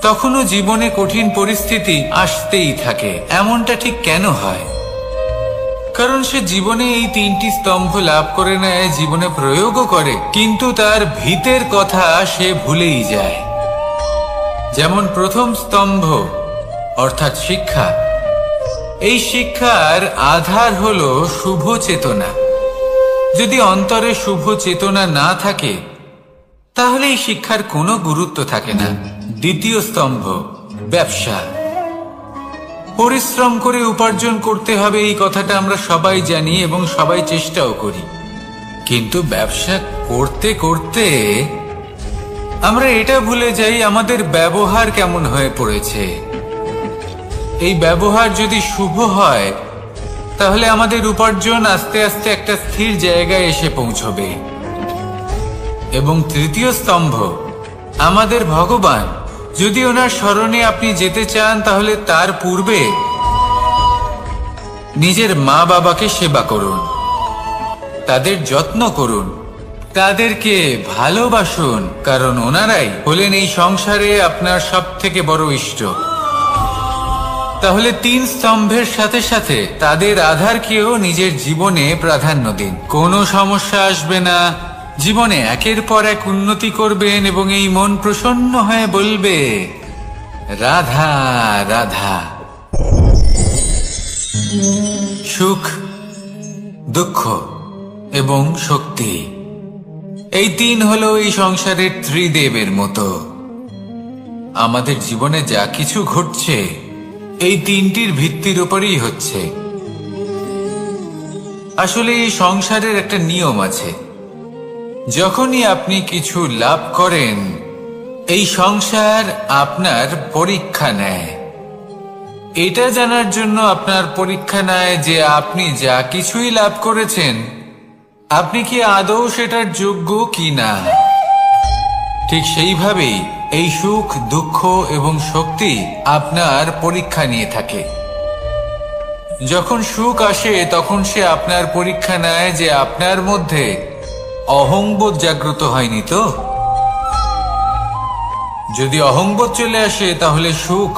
তখনও জীবনে কঠিন পরিস্থিতি আসতেই থাকে। এমনটা ঠিক কেন হয়? কারণ সে জীবনে এই তিনটি স্তম্ভ লাভ করে নেয়, জীবনে প্রয়োগও করে, কিন্তু তার ভিতের কথা সে ভুলেই যায়। যেমন প্রথম স্তম্ভ অর্থাৎ শিক্ষা। এই শিক্ষার আধার হলো শুভ চেতনা। যদি অন্তরে শুভ চেতনা না থাকে, তাহলে এই শিক্ষার কোনো গুরুত্ব থাকে না। দ্বিতীয় স্তম্ভ ব্যবসা। পরিশ্রম করে উপার্জন করতে হবে, এই কথাটা আমরা সবাই জানি এবং সবাই চেষ্টাও করি। কিন্তু ব্যবসা করতে করতে আমরা এটা ভুলে যাই আমাদের ব্যবহার কেমন হয়ে পড়েছে। এই ব্যবহার যদি শুভ হয়, তাহলে আমাদের উপার্জন আস্তে আস্তে একটা স্থির জায়গায় এসে পৌঁছবে। এবং তৃতীয় স্তম্ভ আমাদের ভগবান। যদি ওনার স্মরণে আপনি যেতে চান, তাহলে তার পূর্বে নিজের মা বাবাকে সেবা করুন, তাদের যত্ন করুন, তাদেরকে ভালোবাসুন, কারণ ওনারাই হলেন এই সংসারে আপনার সবথেকে বড় ইষ্ট। তাহলে তিন স্তম্ভের সাথে সাথে তাদের আধারকেও নিজের জীবনে প্রাধান্য দিন। কোনো সমস্যা আসবে না, জীবনে একের পর এক উন্নতি করবেন এবং এই মন প্রসন্ন হয়ে বলবে, রাধা রাধা। সুখ, দুঃখ এবং শক্তি, এই তিন হলো এই সংসারের ত্রিদেবের মতো। আমাদের জীবনে যা কিছু ঘটছে এই তিনটির ভিত্তির উপরেই হচ্ছে। আসলে এই সংসারের একটা নিয়ম আছে। যখনই আপনি কিছু লাভ করেন, এই সংসার আপনার পরীক্ষা নেয়। এটা জানার জন্য আপনার পরীক্ষা নেয় যে আপনি যা কিছুই লাভ করেছেন, আপনি কি আদৌ সেটার যোগ্য কি না। ঠিক সেইভাবেই এই সুখ, দুঃখ এবং শক্তি আপনার পরীক্ষা নিয়ে থাকে। যখন সুখ আসে তখন সে আপনার পরীক্ষা নেয় যে আপনার মধ্যে অহংবোধ জাগ্রত হয়নি তো। যদি অহংবোধ চলে আসে তাহলে সুখ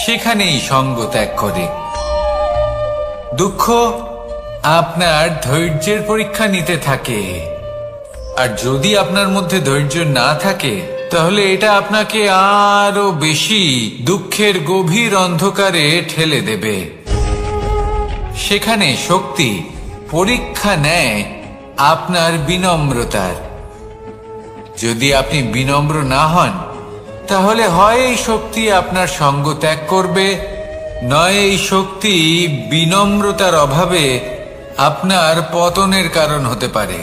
সেখানেই সঙ্গ ত্যাগ করে। দুঃখ আপনার ধৈর্যের পরীক্ষা নিতে থাকে, আর যদি আপনার মধ্যে ধৈর্য না থাকে তাহলে এটা আপনাকে আরো বেশি দুঃখের গভীর অন্ধকারে ঠেলে দেবে। সেখানে শক্তি পরীক্ষা নেয় আপনার বিনম্রতার। যদি আপনি বিনম্র না হন তাহলে হয় এই শক্তি আপনার সঙ্গ ত্যাগ করবে, নয় এই শক্তি বিনম্রতার অভাবে আপনার পতনের কারণ হতে পারে।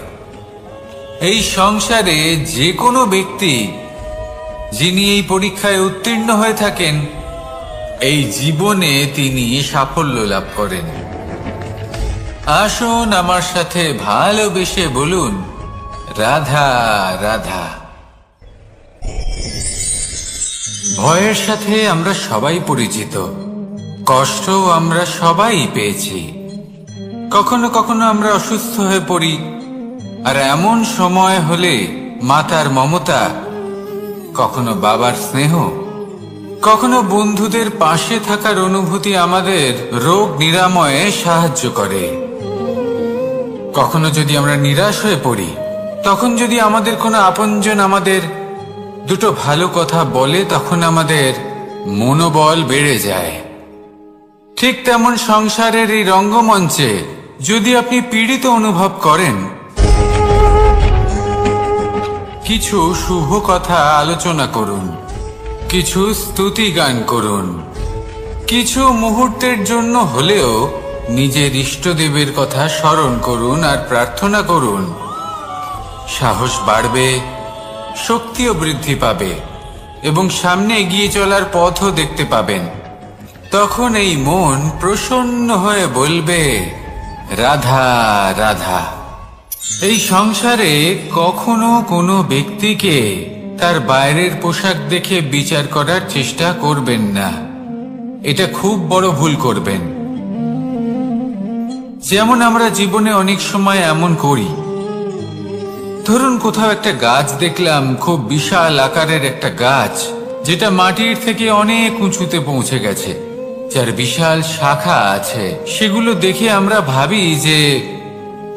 এই সংসারে যে কোনো ব্যক্তি যিনি এই পরীক্ষায় উত্তীর্ণ হয়ে থাকেন, এই জীবনে তিনি সাফল্য লাভ করেন। আসুন আমার সাথে ভালোবেসে বলুন, রাধা রাধা। ভয়ের সাথে আমরা সবাই পরিচিত, কষ্ট আমরা সবাই পেয়েছি। কখনো কখনো আমরা অসুস্থ হয়ে পড়ি, আর এমন সময় হলে মাতার মমতা, কখনো বাবার স্নেহ, কখনো বন্ধুদের পাশে থাকার অনুভূতি আমাদের রোগ নিরাময়ে সাহায্য করে। কখনো যদি আমরা নিরাশ হয়ে পড়ি, তখন যদি আমাদের কোনো আপনজন আমাদের দুটো ভালো কথা বলে, তখন আমাদের মনোবল বেড়ে যায়। ঠিক তেমন সংসারের এই রঙ্গমঞ্চে যদি আপনি পীড়িত অনুভব করেন, কিছু শুভ কথা আলোচনা করুন, কিছু স্তুতি গান করুন, কিছু মুহূর্তের জন্য হলেও নিজের ইষ্টদেবের কথা স্মরণ করুন আর প্রার্থনা করুন। সাহস বাড়বে, শক্তিও বৃদ্ধি পাবে এবং সামনে এগিয়ে চলার পথও দেখতে পাবেন। তখন এই মন প্রসন্ন হয়ে বলবে, রাধা রাধা। এই সংসারে কখনো কোনো ব্যক্তিকে তার বাইরের পোশাক দেখে বিচার করার চেষ্টা করবেন না, এটা খুব বড় ভুল করবেন। যেমন আমরা জীবনে অনেক সময় এমন করি, ধরুন কোথাও একটা গাছ দেখলাম, খুব বিশাল আকারের একটা গাছ, যেটা মাটির থেকে অনেক উঁচুতে পৌঁছে গেছে, যার বিশাল শাখা আছে। সেগুলো দেখে আমরা ভাবি যে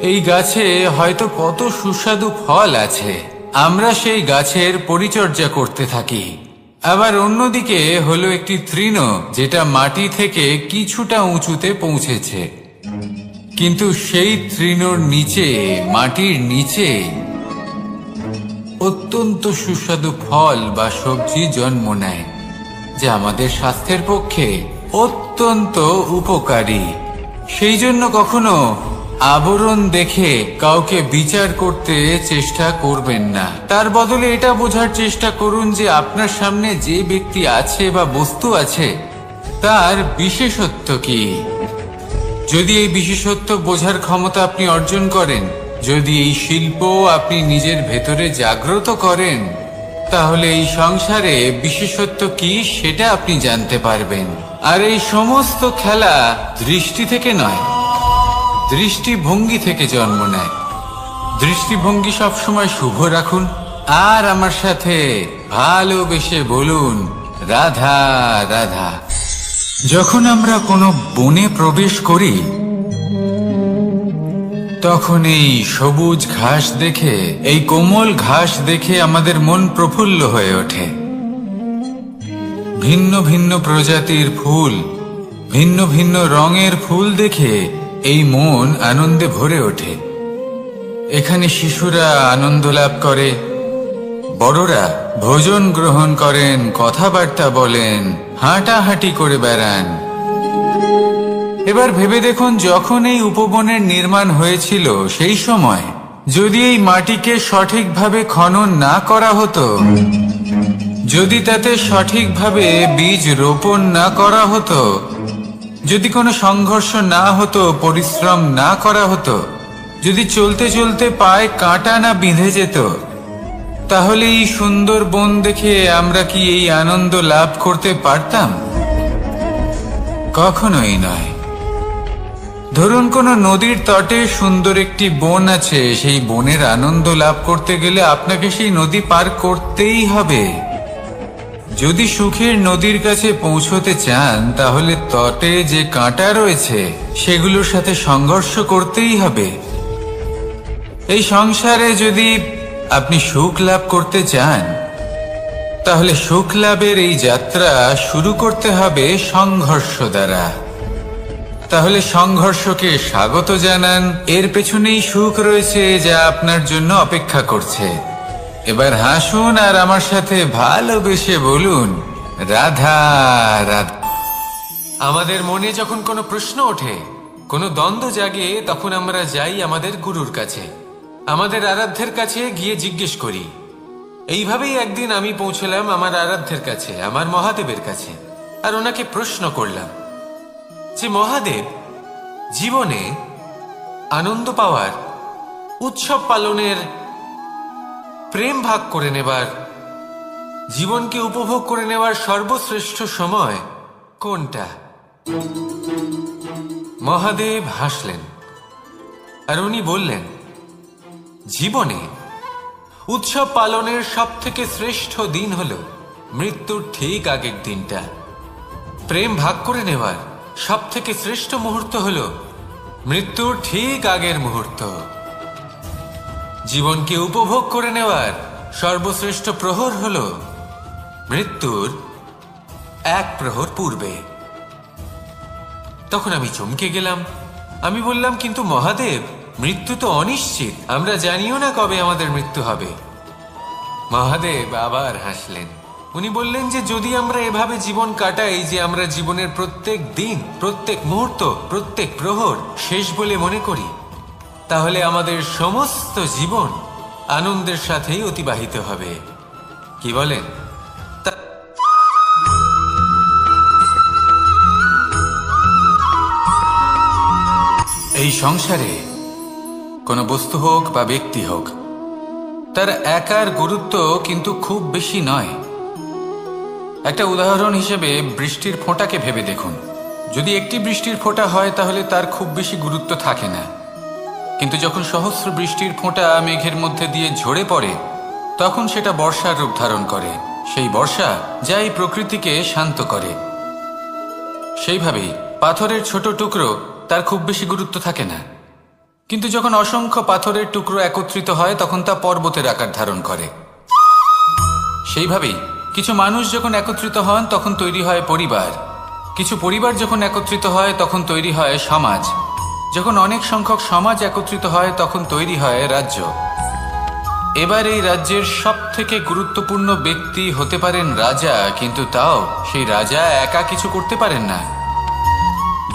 এই গাছে হয়তো কত সুস্বাদু ফল আছে। আমরা সেই গাছের পরিচর্যা করতে থাকি। আবার অন্যদিকে হলো একটি তৃণ, যেটা মাটি থেকে কিছুটা উঁচুতে পৌঁছেছে, কিন্তু সেই তৃণর নিচে, মাটির নিচে অত্যন্ত সুস্বাদু ফল বা সবজি জন্ম নেয়, যা আমাদের স্বাস্থ্যের পক্ষে অত্যন্ত উপকারী। সেই জন্য কখনো আবরণ দেখে কাউকে বিচার করতে চেষ্টা করবেন না। তার বদলে এটা বোঝার চেষ্টা করুন যে আপনার সামনে যে ব্যক্তি আছে বা বস্তু আছে, তার বিশেষত্ব কি। যদি এই বিশেষত্ব বোঝার ক্ষমতা আপনি অর্জন করেন, যদি এই শিল্প আপনি নিজের ভেতরে জাগ্রত করেন, তাহলে এই সংসারে বিশেষত্ব কি সেটা আপনি জানতে পারবেন। আর এই সমস্ত খেলা দৃষ্টি থেকে নয়, দৃষ্টিভঙ্গি থেকে জন্ম নেয়। দৃষ্টিভঙ্গি সবসময় শুভ রাখুন, আর আমার সাথে ভালোবেসে বলুন, রাধা রাধা। যখন আমরা কোনো বনে প্রবেশ করি, তখন এই সবুজ ঘাস দেখে, এই কোমল ঘাস দেখে আমাদের মন প্রফুল্ল হয়ে ওঠে। ভিন্ন ভিন্ন প্রজাতির ফুল, ভিন্ন ভিন্ন রঙের ফুল দেখে এই মন আনন্দে ভরে ওঠে। এখানে শিশুরা আনন্দ লাভ করে, বড়রা ভোজন গ্রহণ করেন, কথাবার্তা বলেন, হাঁটাহাঁটি করে বেড়ান। এবার ভেবে দেখুন, যখন এই উপবনের নির্মাণ হয়েছিল, সেই সময় যদি এই মাটিকে সঠিকভাবে খনন না করা হতো, যদি তাতে সঠিকভাবে বীজ রোপণ না করা হতো, যদি কোনো সংঘর্ষ না হতো, পরিশ্রম না করা হতো, যদি চলতে চলতে পায়ে কাঁটা না বিঁধে যেত, তাহলে এই সুন্দর বন দেখে আমরা কি এই আনন্দ লাভ করতে পারতাম? কখনোই নয়। ধরুন কোনো নদীর তটে সুন্দর একটি বন আছে, সেই বনের আনন্দ লাভ করতে গেলে আপনাকে সেই নদী পার করতেই হবে। যদি সুখের নদীর কাছে পৌঁছতে চান তাহলে তটে যে কাঁটা রয়েছে সেগুলোর সাথে সংঘর্ষ করতেই হবে। এই সংসারে যদি আপনি সুখ লাভ করতে চান তাহলে সুখ লাভের এই যাত্রা শুরু করতে হবে সংঘর্ষ দ্বারা। তাহলে সংঘর্ষকে স্বাগত জানান, এর পেছনেই সুখ রয়েছে যা আপনার জন্য অপেক্ষা করছে। এবার হাসুন আর আমার সাথে ভালোবেসে বলুন, রাধা রাধা। আমাদের মনে যখন কোনো প্রশ্ন ওঠে, কোনো দ্বন্দ্ব জাগে, তখন আমরা যাই আমাদের গুরুর কাছে, আমাদের আরাধ্যের কাছে গিয়ে জিজ্ঞেস করি। এইভাবেই একদিন আমি পৌঁছলাম আমার আরাধ্যের কাছে, আমার মহাদেবের কাছে, আর ওনাকে প্রশ্ন করলাম যে মহাদেব, জীবনে আনন্দ পাওয়ার, উৎসব পালনের, প্রেম ভাগ করে নেবার, জীবনকে উপভোগ করে নেওয়ার সর্বশ্রেষ্ঠ সময় কোনটা? মহাদেব হাসলেন আর উনি বললেন, জীবনে উৎসব পালনের সব থেকে শ্রেষ্ঠ দিন হলো মৃত্যুর ঠিক আগের দিনটা। প্রেম ভাগ করে নেওয়ার সব থেকে শ্রেষ্ঠ মুহূর্ত হলো মৃত্যুর ঠিক আগের মুহূর্ত। জীবনকে উপভোগ করে নেওয়ার সর্বশ্রেষ্ঠ প্রহর হলো মৃত্যুর এক প্রহর পূর্বে। তখন আমি চমকে গেলাম। আমি বললাম, কিন্তু মহাদেব, মৃত্যু তো অনিশ্চিত, আমরা জানিও না কবে আমাদের মৃত্যু হবে। মহাদেব আবার হাসলেন। উনি বললেন যে যদি আমরা এভাবে জীবন কাটাই যে আমরা জীবনের প্রত্যেক দিন, প্রত্যেক মুহূর্ত, প্রত্যেক প্রহর শেষ বলে মনে করি, তাহলে আমাদের সমস্ত জীবন আনন্দের সাথেই অতিবাহিত হবে। কি বলেন? এই সংসারে কোনো বস্তু হোক বা ব্যক্তি হোক, তার একার গুরুত্ব কিন্তু খুব বেশি নয়। একটা উদাহরণ হিসেবে বৃষ্টির ফোঁটাকে ভেবে দেখুন। যদি একটি বৃষ্টির ফোঁটা হয় তাহলে তার খুব বেশি গুরুত্ব থাকে না, কিন্তু যখন সহস্র বৃষ্টির ফোঁটা মেঘের মধ্যে দিয়ে ঝরে পড়ে তখন সেটা বর্ষার রূপ ধারণ করে। সেই বর্ষা যা এই প্রকৃতিকে শান্ত করে। সেইভাবেই পাথরের ছোট টুকরো, তার খুব বেশি গুরুত্ব থাকে না, কিন্তু যখন অসংখ্য পাথরের টুকরো একত্রিত হয় তখন তা পর্বতের আকার ধারণ করে। সেইভাবেই কিছু মানুষ যখন একত্রিত হন তখন তৈরি হয় পরিবার, কিছু পরিবার যখন একত্রিত হয় তখন তৈরি হয় সমাজ, যখন অনেক সংখ্যক সমাজ একত্রিত হয় তখন তৈরি হয় রাজ্য। এবার এই রাজ্যের সব থেকে গুরুত্বপূর্ণ ব্যক্তি হতে পারেন রাজা, কিন্তু তাও সেই রাজা একা কিছু করতে পারেন না।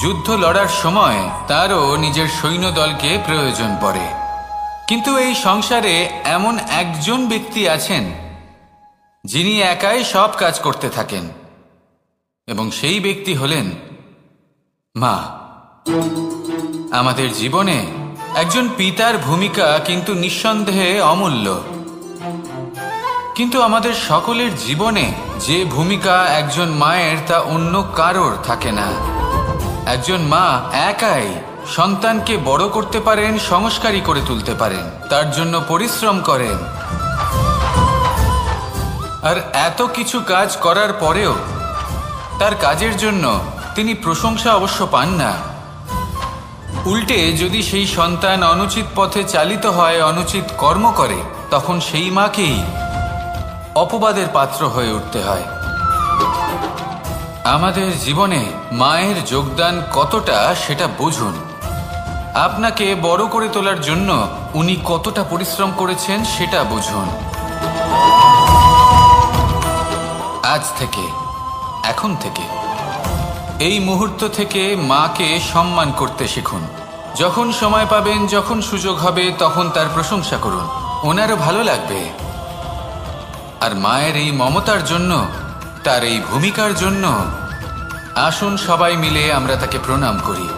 যুদ্ধ লড়ার সময় তারও নিজের সৈন্যদলকে প্রয়োজন পড়ে। কিন্তু এই সংসারে এমন একজন ব্যক্তি আছেন যিনি একাই সব কাজ করতে থাকেন, এবং সেই ব্যক্তি হলেন মা। আমাদের জীবনে একজন পিতার ভূমিকা কিন্তু নিঃসন্দেহে অমূল্য, কিন্তু আমাদের সকলের জীবনে যে ভূমিকা একজন মায়ের তা অন্য কারোর থাকে না। একজন মা একাই সন্তানকে বড় করতে পারেন, সংস্কারী করে তুলতে পারেন, তার জন্য পরিশ্রম করেন। আর এত কিছু কাজ করার পরেও তার কাজের জন্য তিনি প্রশংসা অবশ্য পান না। উল্টে যদি সেই সন্তান অনুচিত পথে চালিত হয়, অনুচিত কর্ম করে, তখন সেই মাকেই অপবাদের পাত্র হয়ে উঠতে হয়। আমাদের জীবনে মায়ের যোগদান কতটা সেটা বুঝুন। আপনাকে বড় করে তোলার জন্য উনি কতটা পরিশ্রম করেছেন সেটা বুঝুন। আজ থেকে, এখন থেকে, এই মুহূর্ত থেকে মাকে সম্মান করতে শিখুন। যখন সময় পাবেন, যখন সুযোগ হবে, তখন তার প্রশংসা করুন, ওনারও ভালো লাগবে। আর মায়ের এই মমতার জন্য, তার এই ভূমিকার জন্য আসুন সবাই মিলে আমরা তাকে প্রণাম করি,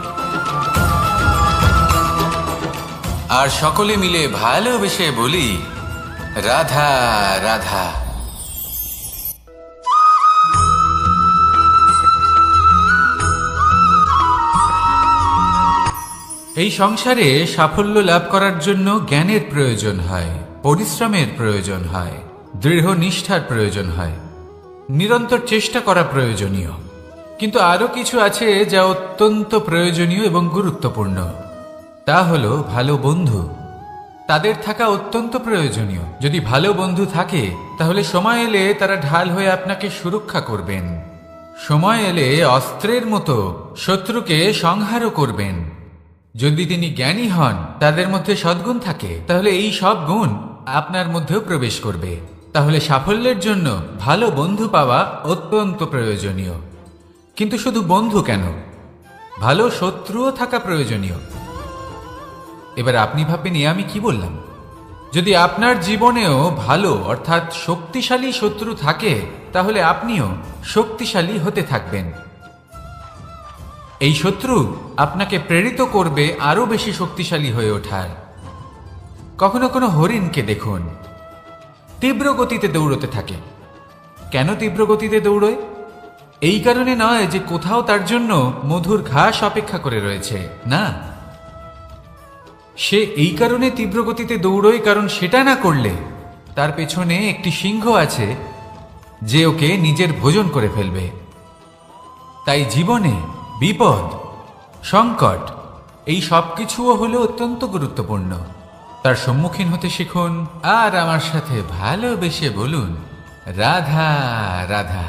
আর সকলে মিলে ভালোবেসে বলি, রাধা রাধা। এই সংসারে সাফল্য লাভ করার জন্য জ্ঞানের প্রয়োজন হয়, পরিশ্রমের প্রয়োজন হয়, দৃঢ় নিষ্ঠার প্রয়োজন হয়, নিরন্তর চেষ্টা করা প্রয়োজনীয়। কিন্তু আরো কিছু আছে যা অত্যন্ত প্রয়োজনীয় এবং গুরুত্বপূর্ণ। তা হলো ভালো বন্ধু। তাদের থাকা অত্যন্ত প্রয়োজনীয়। যদি ভালো বন্ধু থাকে তাহলে সময় এলে তারা ঢাল হয়ে আপনাকে সুরক্ষা করবেন। সময় এলে অস্ত্রের মতো শত্রুকে সংহারও করবেন। যদি তিনি জ্ঞানী হন, তাদের মধ্যে সদ্গুণ থাকে, তাহলে এই সব গুণ আপনার মধ্যেও প্রবেশ করবে। তাহলে সাফল্যের জন্য ভালো বন্ধু পাওয়া অত্যন্ত প্রয়োজনীয়। কিন্তু শুধু বন্ধু কেন, ভালো শত্রুও থাকা প্রয়োজনীয়। এবার আপনি ভাববেন, আমি কি বললাম? যদি আপনার জীবনেও ভালো অর্থাৎ শক্তিশালী শত্রু থাকে, তাহলে আপনিও শক্তিশালী হতে থাকবেন। এই শত্রু আপনাকে প্রেরিত করবে আরো বেশি শক্তিশালী হয়ে ওঠার। কখনো কোনো হরিণকে দেখুন, তীব্র গতিতে দৌড়তে থাকে। কেন তীব্র গতিতে দৌড়য়? এই কারণে নয় যে কোথাও তার জন্য মধুর ঘাস অপেক্ষা করে রয়েছে, না। সে এই কারণে তীব্র গতিতে দৌড়য় কারণ সেটা না করলে তার পেছনে একটি সিংহ আছে যে ওকে নিজের ভোজন করে ফেলবে। তাই জীবনে বিপদ, সংকট এই সব কিছুও হলো অত্যন্ত গুরুত্বপূর্ণ। তার সম্মুখীন হতে শিখুন আর আমার সাথে ভালোবেসে বলুন, রাধা রাধা।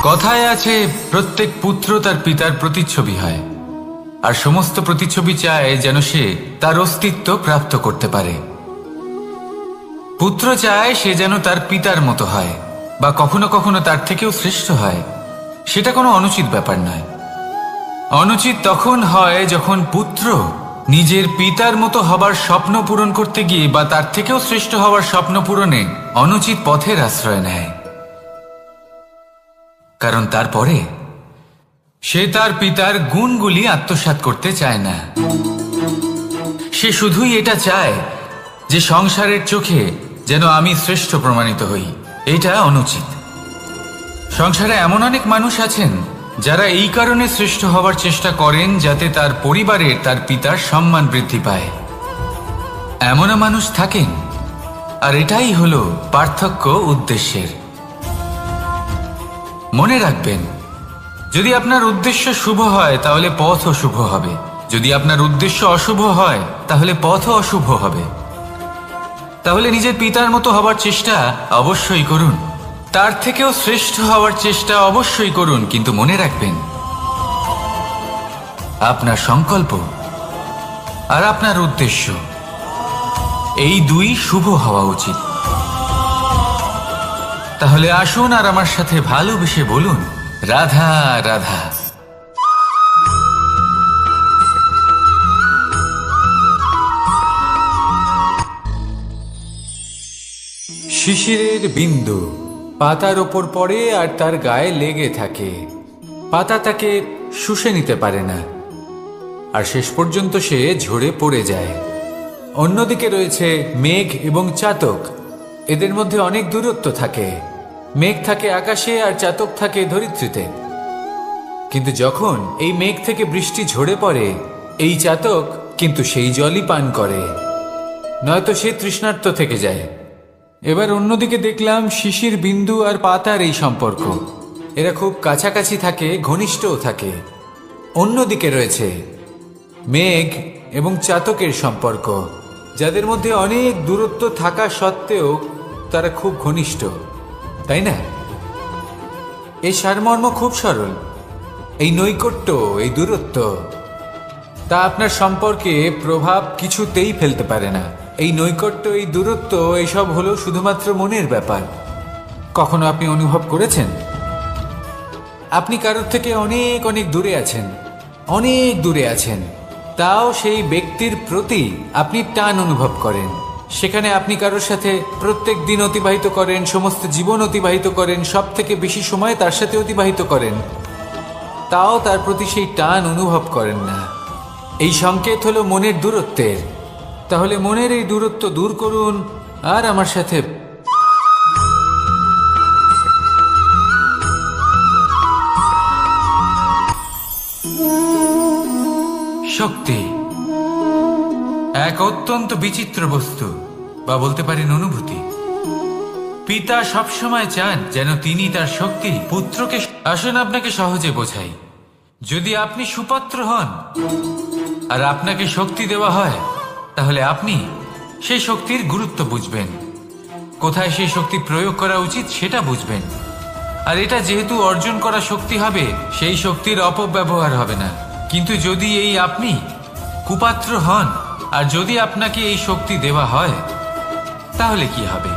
কথায় আছে, প্রত্যেক পুত্র তার পিতার প্রতিচ্ছবি হয়, আর সমস্ত প্রতিচ্ছবি চায় যেন সে তার অস্তিত্ব প্রাপ্ত করতে পারে। পুত্র চায় সে যেন তার পিতার মতো হয়, বা কখনো কখনো তার থেকেও শ্রেষ্ঠ হয়। সেটা কোনো অনুচিত ব্যাপার নয়। অনুচিত তখন হয় যখন পুত্র নিজের পিতার মতো হবার স্বপ্ন পূরণ করতে গিয়ে বা তার থেকেও শ্রেষ্ঠ হওয়ার স্বপ্ন পূরণে অনুচিত পথের আশ্রয় নেয়। কারণ তারপরে সে তার পিতার গুণগুলি আত্মসাৎ করতে চায় না। সে শুধুই এটা চায় যে সংসারের চোখে যেন আমি শ্রেষ্ঠ প্রমাণিত হই। এটা অনুচিত। সংসারে এমন অনেক মানুষ আছেন যারা এই কারণে শ্রেষ্ঠ হওয়ার চেষ্টা করেন যাতে তার পরিবারের তার পিতার সম্মান বৃদ্ধি পায়। এমনও মানুষ থাকেন, আর এটাই হলো পার্থক্য উদ্দেশ্যের। মনে রাখবেন, যদি আপনার উদ্দেশ্য শুভ হয় তাহলে পথও শুভ হবে, যদি আপনার উদ্দেশ্য অশুভ হয় তাহলে পথও অশুভ হবে। তাহলে নিজের পিতার মতো হবার চেষ্টা অবশ্যই করুন, তার থেকেও শ্রেষ্ঠ হওয়ার চেষ্টা অবশ্যই করুন, কিন্তু মনে রাখবেন আপনার সংকল্প আর আপনার উদ্দেশ্য এই দুই শুভ হওয়া উচিত। তাহলে আসুন আর আমার সাথে ভালোবেসে বলুন, রাধা রাধা। শিশিরের বিন্দু পাতার ওপর পড়ে আর তার গায়ে লেগে থাকে। পাতা তাকে শুষে নিতে পারে না, আর শেষ পর্যন্ত সে ঝরে পড়ে যায়। অন্যদিকে রয়েছে মেঘ এবং চাতক। এদের মধ্যে অনেক দূরত্ব থাকে। মেঘ থাকে আকাশে আর চাতক থাকে ধরিত্রীতে। কিন্তু যখন এই মেঘ থেকে বৃষ্টি ঝরে পড়ে, এই চাতক কিন্তু সেই জলই পান করে, নয়তো সে তৃষ্ণার্ত থেকে যায়। এবার অন্যদিকে দেখলাম শিশির বিন্দু আর পাতার এই সম্পর্ক। এরা খুব কাছাকাছি থাকে, ঘনিষ্ঠও থাকে। অন্যদিকে রয়েছে মেঘ এবং চাতকের সম্পর্ক, যাদের মধ্যে অনেক দূরত্ব থাকা সত্ত্বেও তারা খুব ঘনিষ্ঠ, তাই না? এই সারমর্ম খুব সরল। এই নৈকট্য, এই দূরত্ব, তা আপনার সম্পর্কে প্রভাব কিছুতেই ফেলতে পারে না। এই নৈকট্য, এই দূরত্ব, এইসব হলো শুধুমাত্র মনের ব্যাপার। কখনো আপনি অনুভব করেছেন আপনি কারোর থেকে অনেক অনেক দূরে আছেন, অনেক দূরে আছেন, তাও সেই ব্যক্তির প্রতি আপনি টান অনুভব করেন। সেখানে আপনি কারোর সাথে প্রত্যেক দিন অতিবাহিত করেন, সমস্ত জীবন অতিবাহিত করেন, সব থেকে বেশি সময় তার সাথে অতিবাহিত করেন, তাও তার প্রতি সেই টান অনুভব করেন না। এই সংকেত হলো মনের দূরত্বের। তাহলে মনের এই দূরত্ব দূর করুন আর আমার সাথে শক্তি এক অত্যন্ত বিচিত্র বস্তু, বা বলতে পারেন অনুভূতি। পিতা সবসময় চান যেন তিনি তার শক্তি পুত্রকে। আসুন আপনাকে সহজে বোঝাই। যদি আপনি সুপাত্র হন আর আপনাকে শক্তি দেওয়া হয়, তাহলে আপনি সেই শক্তির গুরুত্ব বুঝবেন, কোথায় সেই শক্তি প্রয়োগ করা উচিত সেটা বুঝবেন। আর এটা যেহেতু অর্জন করা শক্তি হবে, সেই শক্তির অপব্যবহার হবে না। কিন্তু যদি এই আপনি কুপাত্র হন আর যদি আপনাকে এই শক্তি দেওয়া হয়, তাহলে কি হবে?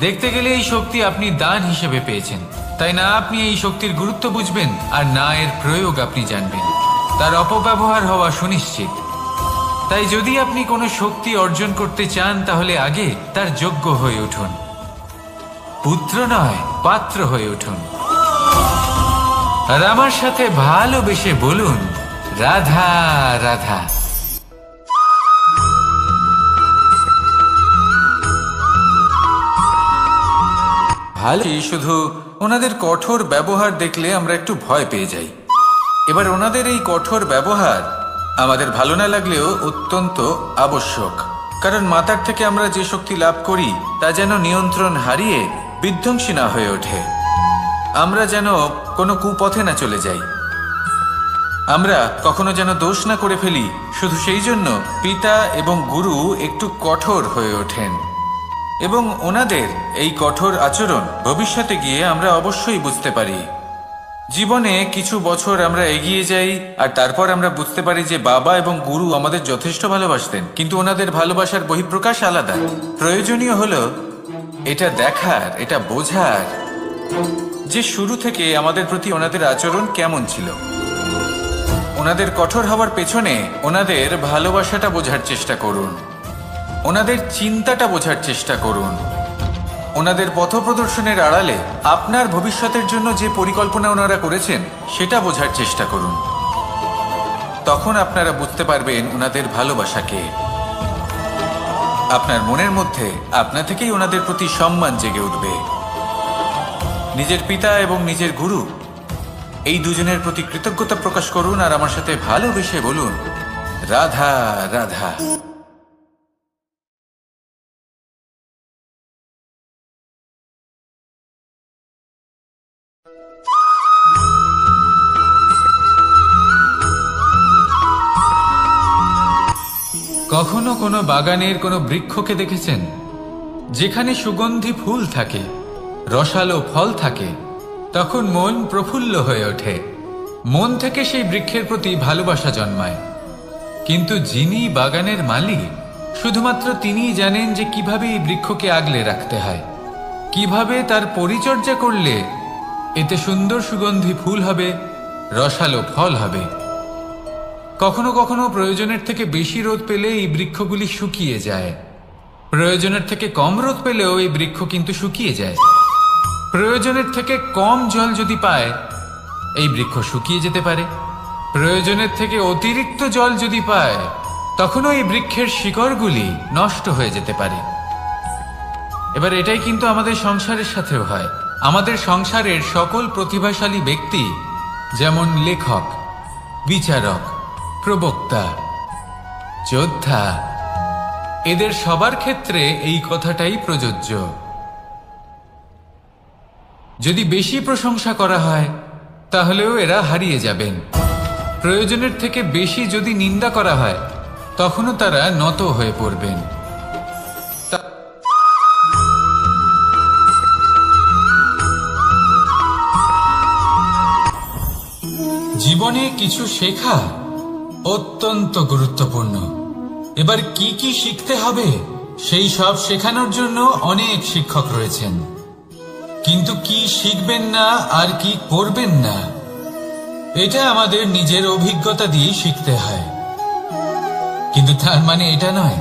দেখতে গেলে এই শক্তি আপনি দান হিসেবে পেয়েছেন, তাই না আপনি এই শক্তির গুরুত্ব বুঝবেন আর না এর প্রয়োগ আপনি জানবেন। তার অপব্যবহার হওয়া সুনিশ্চিত। তাই যদি আপনি কোনো শক্তি অর্জন করতে চান, তাহলে আগে তার যোগ্য হয়ে উঠুন। পুত্র নয়, পাত্র হয়ে উঠুন। আর আমার সাথে ভালোবেসে বলুন, রাধা রাধা। ভালো, শুধু ওনাদের কঠোর ব্যবহার দেখলে আমরা একটু ভয় পেয়ে যাই। এবার ওনাদের এই কঠোর ব্যবহার আমাদের ভালো না লাগলেও অত্যন্ত আবশ্যক, কারণ মাতার থেকে আমরা যে শক্তি লাভ করি তা যেন নিয়ন্ত্রণ হারিয়ে বিধ্বংসী না হয়ে ওঠে। আমরা যেন কোনো কুপথে না চলে যাই, আমরা কখনো যেন দোষ না করে ফেলি। শুধু সেই জন্য পিতা এবং গুরু একটু কঠোর হয়ে ওঠেন, এবং ওনাদের এই কঠোর আচরণ ভবিষ্যতে গিয়ে আমরা অবশ্যই বুঝতে পারি। জীবনে কিছু বছর আমরা এগিয়ে যাই আর তারপর আমরা বুঝতে পারি যে বাবা এবং গুরু আমাদের যথেষ্ট ভালোবাসতেন, কিন্তু ওনাদের ভালোবাসার বহিঃপ্রকাশ আলাদা। প্রয়োজনীয় হলো এটা দেখার, এটা বোঝার যে শুরু থেকে আমাদের প্রতি ওনাদের আচরণ কেমন ছিল। ওনাদের কঠোর হওয়ার পেছনে ওনাদের ভালোবাসাটা বোঝার চেষ্টা করুন, ওনাদের চিন্তাটা বোঝার চেষ্টা করুন। ওনাদের পথপ্রদর্শনের আড়ালে আপনার ভবিষ্যতের জন্য যে পরিকল্পনা ওনারা করেছেন সেটা বোঝার চেষ্টা করুন। তখন আপনারা বুঝতে পারবেন ওনাদের ভালোবাসাকে। আপনার মনের মধ্যে আপনা থেকেই ওনাদের প্রতি সম্মান জেগে উঠবে। নিজের পিতা এবং নিজের গুরু এই দুজনের প্রতি কৃতজ্ঞতা প্রকাশ করুন আর আমার সাথে ভালোবেসে বলুন, রাধা রাধা। কখনো কোনো বাগানের কোনো বৃক্ষকে দেখেছেন যেখানে সুগন্ধি ফুল থাকে, রসালো ফল থাকে? তখন মন প্রফুল্ল হয়ে ওঠে, মন থেকে সেই বৃক্ষের প্রতি ভালোবাসা জন্মায়। কিন্তু যিনি বাগানের মালিক, শুধুমাত্র তিনিই জানেন যে কিভাবে এই বৃক্ষকে আগলে রাখতে হয়, কিভাবে তার পরিচর্যা করলে এতে সুন্দর সুগন্ধি ফুল হবে, রসালো ফল হবে। কখনো কখনো প্রয়োজনের থেকে বেশি রোদ পেলে এই বৃক্ষগুলি শুকিয়ে যায়, প্রয়োজনের থেকে কম রোদ পেলেও এই বৃক্ষ কিন্তু শুকিয়ে যায়। প্রয়োজনের থেকে কম জল যদি পায়, এই বৃক্ষ শুকিয়ে যেতে পারে। প্রয়োজনের থেকে অতিরিক্ত জল যদি পায়, তখনও এই বৃক্ষের শিকড়গুলি নষ্ট হয়ে যেতে পারে। এবার এটাই কিন্তু আমাদের সংসারের সাথেও হয়। আমাদের সংসারের সকল প্রতিভাশালী ব্যক্তি, যেমন লেখক, বিচারক, প্রবক্তা, যোদ্ধা, এদের সবার ক্ষেত্রে এই কথাটাই প্রযোজ্য। যদি বেশি প্রশংসা করা হয়, তাহলেও এরা হারিয়ে যাবেন। প্রয়োজনের থেকে বেশি যদি নিন্দা করা হয়, তখনও তারা নত হয়ে পড়বেন। জীবনে কিছু শেখা অত্যন্ত গুরুত্বপূর্ণ। এবার কি কি শিখতে হবে, সেই সব শেখানোর জন্য অনেক শিক্ষক রয়েছেন, কিন্তু কি শিখবেন না আর কি করবেন না, এটা আমাদের নিজের অভিজ্ঞতা দিয়ে শিখতে হয়। কিন্তু তার মানে এটা নয়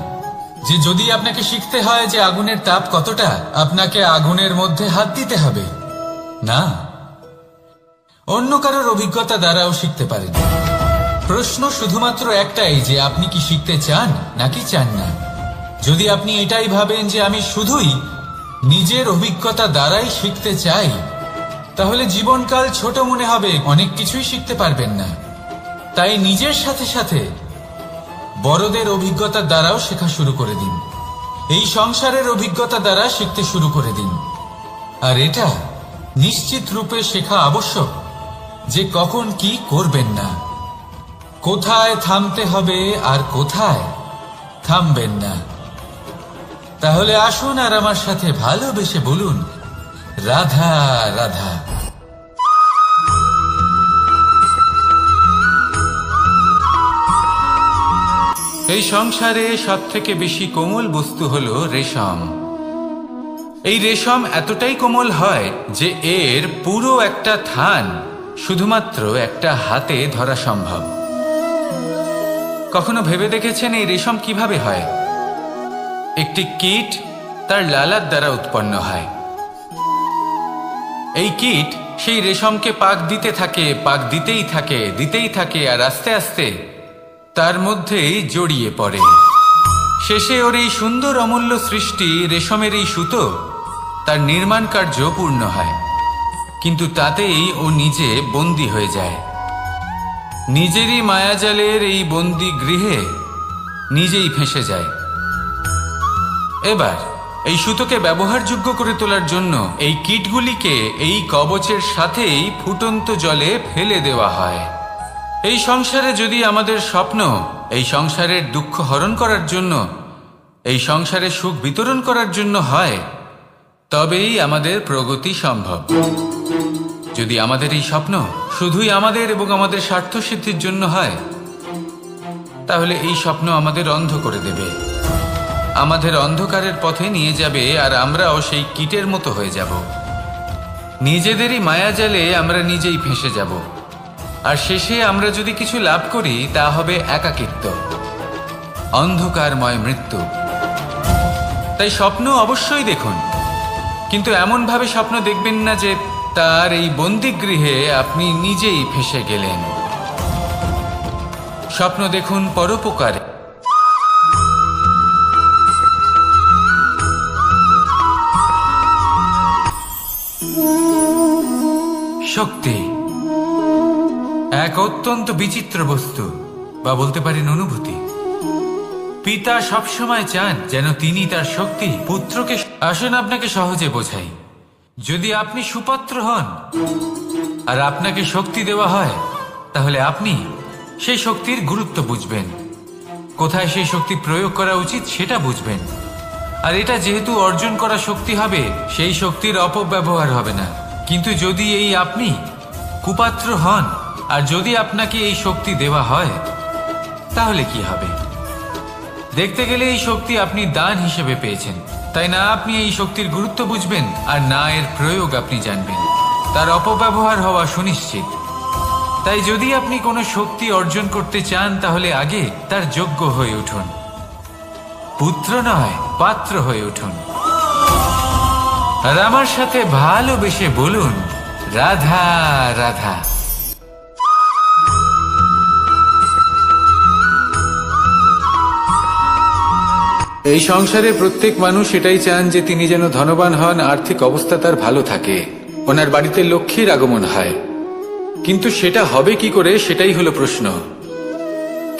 যে যদি আপনাকে শিখতে হয় যে আগুনের তাপ কতটা, আপনাকে আগুনের মধ্যে হাত দিতে হবে। না, অন্য কারোর অভিজ্ঞতা দ্বারাও শিখতে পারেন। প্রশ্ন শুধুমাত্র একটাই যে আপনি কি শিখতে চান নাকি চান না। যদি আপনি এটাই ভাবেন যে আমি শুধুই নিজের অভিজ্ঞতা দ্বারাই শিখতে চাই, তাহলে জীবনকাল ছোট মনে হবে, অনেক কিছুই শিখতে পারবেন না। তাই নিজের সাথে সাথে বড়দের অভিজ্ঞতার দ্বারাও শেখা শুরু করে দিন। এই সংসারের অভিজ্ঞতা দ্বারা শিখতে শুরু করে দিন। আর এটা নিশ্চিত রূপে শেখা আবশ্যক যে কখন কি করবেন না, কোথায় থামতে হবে আর কোথায় থামবেন না। তাহলে আসুন আর আমার সাথে ভালোবেসে বলুন, রাধা রাধা। এই সংসারে সবথেকে বেশি কোমল বস্তু হলো রেশম। এই রেশম এতটাই কোমল হয় যে এর পুরো একটা থান শুধুমাত্র একটা হাতে ধরা সম্ভব। কখনো ভেবে দেখেছেন এই রেশম কিভাবে হয়? একটি কীট তার লালার দ্বারা উৎপন্ন হয়। এই কীট সেই রেশমকে পাক দিতে থাকে, পাক দিতেই থাকে আর আস্তে আস্তে তার মধ্যেই জড়িয়ে পড়ে। শেষে ওর এই সুন্দর অমূল্য সৃষ্টি রেশমের এই সুতো তার নির্মাণ কার্য পূর্ণ হয়, কিন্তু তাতেই ও নিজে বন্দী হয়ে যায়। নিজেরই মায়াজালের এই বন্দী গৃহে নিজেই ফেঁসে যায়। এবার এই সুতোকে ব্যবহারযোগ্য করে তোলার জন্য এই কীটগুলিকে এই কবচের সাথেই ফুটন্ত জলে ফেলে দেওয়া হয়। এই সংসারে যদি আমাদের স্বপ্ন এই সংসারের দুঃখ হরণ করার জন্য, এই সংসারে সুখ বিতরণ করার জন্য হয়, তবেই আমাদের প্রগতি সম্ভব। যদি আমাদের এই স্বপ্ন শুধুই আমাদের এবং আমাদের স্বার্থ সিদ্ধির জন্য হয়, তাহলে এই স্বপ্ন আমাদের অন্ধ করে দেবে, আমাদের অন্ধকারের পথে নিয়ে যাবে, আর আমরাও সেই কীটের মতো হয়ে যাব। নিজেদেরই মায়াজালে আমরা নিজেই ফেঁসে যাব, আর শেষে আমরা যদি কিছু লাভ করি তা হবে একাকিত্ব, অন্ধকারময় মৃত্যু। তাই স্বপ্ন অবশ্যই দেখুন, কিন্তু এমনভাবে স্বপ্ন দেখবেন না যে তার এই বন্দিগৃহে আপনি নিজেই ফেঁসে গেলেন। স্বপ্ন দেখুন পরোপকারে। শক্তি এক অত্যন্ত বিচিত্র বস্তু, বা বলতে পারেন অনুভূতি। পিতা সবসময় চান যেন তিনি তার শক্তি পুত্রকে। আসুন আপনাকে সহজে বোঝাই। যদি আপনি সুপাত্র হন আর আপনাকে শক্তি দেওয়া হয়, তাহলে আপনি সেই শক্তির গুরুত্ব বুঝবেন, কোথায় সেই শক্তি প্রয়োগ করা উচিত সেটা বুঝবেন। আর এটা যেহেতু অর্জন করা শক্তি হবে, সেই শক্তির অপব্যবহার হবে না। কিন্তু যদি এই আপনি কুপাত্র হন আর যদি আপনাকে এই শক্তি দেওয়া হয়, তাহলে কি হবে? দেখতে গেলে এই শক্তি আপনি দান হিসেবে পেয়েছেন, তাই না আপনি এই শক্তির গুরুত্ব বুঝবেন আর না এর প্রয়োগ আপনি জানবেন। তার অপব্যবহার হওয়া সুনিশ্চিত। তাই যদি আপনি কোনো শক্তি অর্জন করতে চান, তাহলে আগে তার যোগ্য হয়ে উঠুন, পুত্র নয় পাত্র হয়ে উঠুন। আর আমার সাথে ভালোবেসে বলুন, রাধা রাধা। এই সংসারে প্রত্যেক মানুষ এটাই চান যে তিনি যেন ধনবান হন, আর্থিক অবস্থা তার ভালো থাকে, ওনার বাড়িতে লক্ষ্মীর আগমন হয়। কিন্তু সেটা হবে কি করে, সেটাই হলো প্রশ্ন।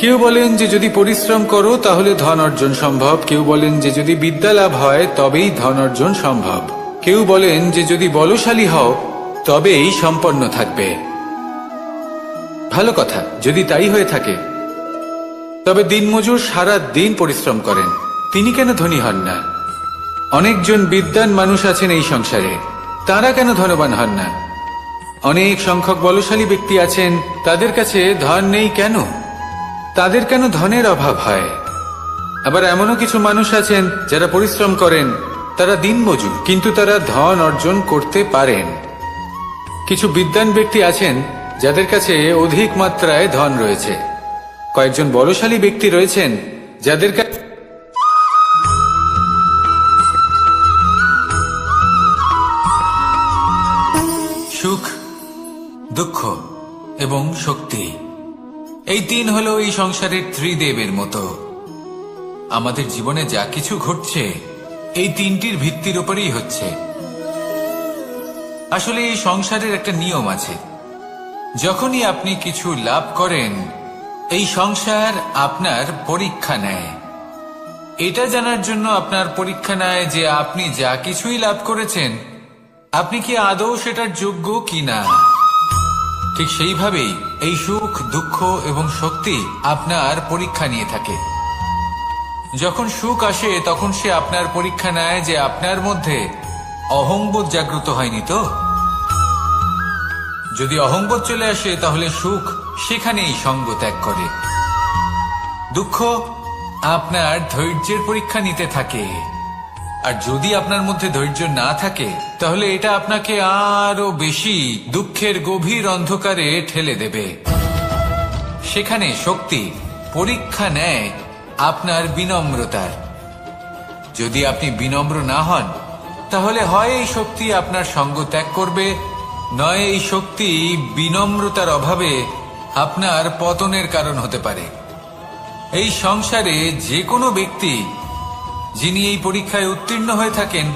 কেউ বলেন যে যদি পরিশ্রম করো তাহলে ধন অর্জন সম্ভব, কেউ বলেন যে যদি বিদ্যা লাভ হয় তবেই ধন অর্জন সম্ভব, কেউ বলেন যে যদি বলশালী হও তবেই সম্পন্ন থাকবে। ভালো কথা, যদি তাই হয়ে থাকে, তবে দিনমজুর সারা দিন পরিশ্রম করেন, তিনি কেন ধনী হন না? অনেকজন বিদ্বান মানুষ আছেন এই সংসারে, তারা কেন ধনবান হন না? অনেক সংখ্যক বলশালী ব্যক্তি আছেন, তাদের কাছে ধন নেই কেন? তাদের কেন ধনের অভাব হয়? আবার এমনও কিছু মানুষ আছেন যারা পরিশ্রম করেন, তারা দিনমজুর, কিন্তু তারা ধন অর্জন করতে পারেন। কিছু বিদ্বান ব্যক্তি আছেন যাদের কাছে অধিক মাত্রায় ধন রয়েছে, কয়েকজন বলশালী ব্যক্তি রয়েছেন যাদের কাছে সুখ, দুঃখ এবং শক্তি, এই তিন হলো এই সংসারের ত্রিদেবের মতো। আমাদের জীবনে যা কিছু ঘটছে এই তিনটির ভিত্তির উপরেই হচ্ছে। আসলে এই সংসারের একটা নিয়ম আছে, যখনই আপনি কিছু লাভ করেন এই সংসার আপনার পরীক্ষা নেয়। এটা জানার জন্য আপনার পরীক্ষা নেয় যে আপনি যা কিছুই লাভ করেছেন আপনি কি আদৌ সেটার যোগ্য কিনা। ঠিক সেইভাবেই এই সুখ, দুঃখ এবং শক্তি আপনার পরীক্ষা নিয়ে থাকে। যখন সুখ আসে তখন সে আপনার পরীক্ষা নেয় যে আপনার মধ্যে অহংবোধ জাগ্রত হয়নি তো। যদি অহংবোধ চলে আসে তাহলে সুখ সেখানেই সঙ্গ ত্যাগ করে। দুঃখ আপনার ধৈর্যের পরীক্ষা নিতে থাকে, আর যদি আপনার মধ্যে ধৈর্য না থাকে তাহলে এটা আপনাকে আরো বেশি দুঃখের গভীর অন্ধকারে ঠেলে দেবে। সেখানে শক্তি পরীক্ষা নেয় আপনার বিনম্রতার। যদি আপনি বিনম্র না হন তাহলে হয় এই শক্তি আপনার সঙ্গ ত্যাগ করবে, নয় এই শক্তি বিনম্রতার অভাবে আপনার পতনের কারণ হতে পারে। এই সংসারে যে কোনো ব্যক্তি যিনি এই পরীক্ষায় উত্তীর্ণ হয়ে থাকেন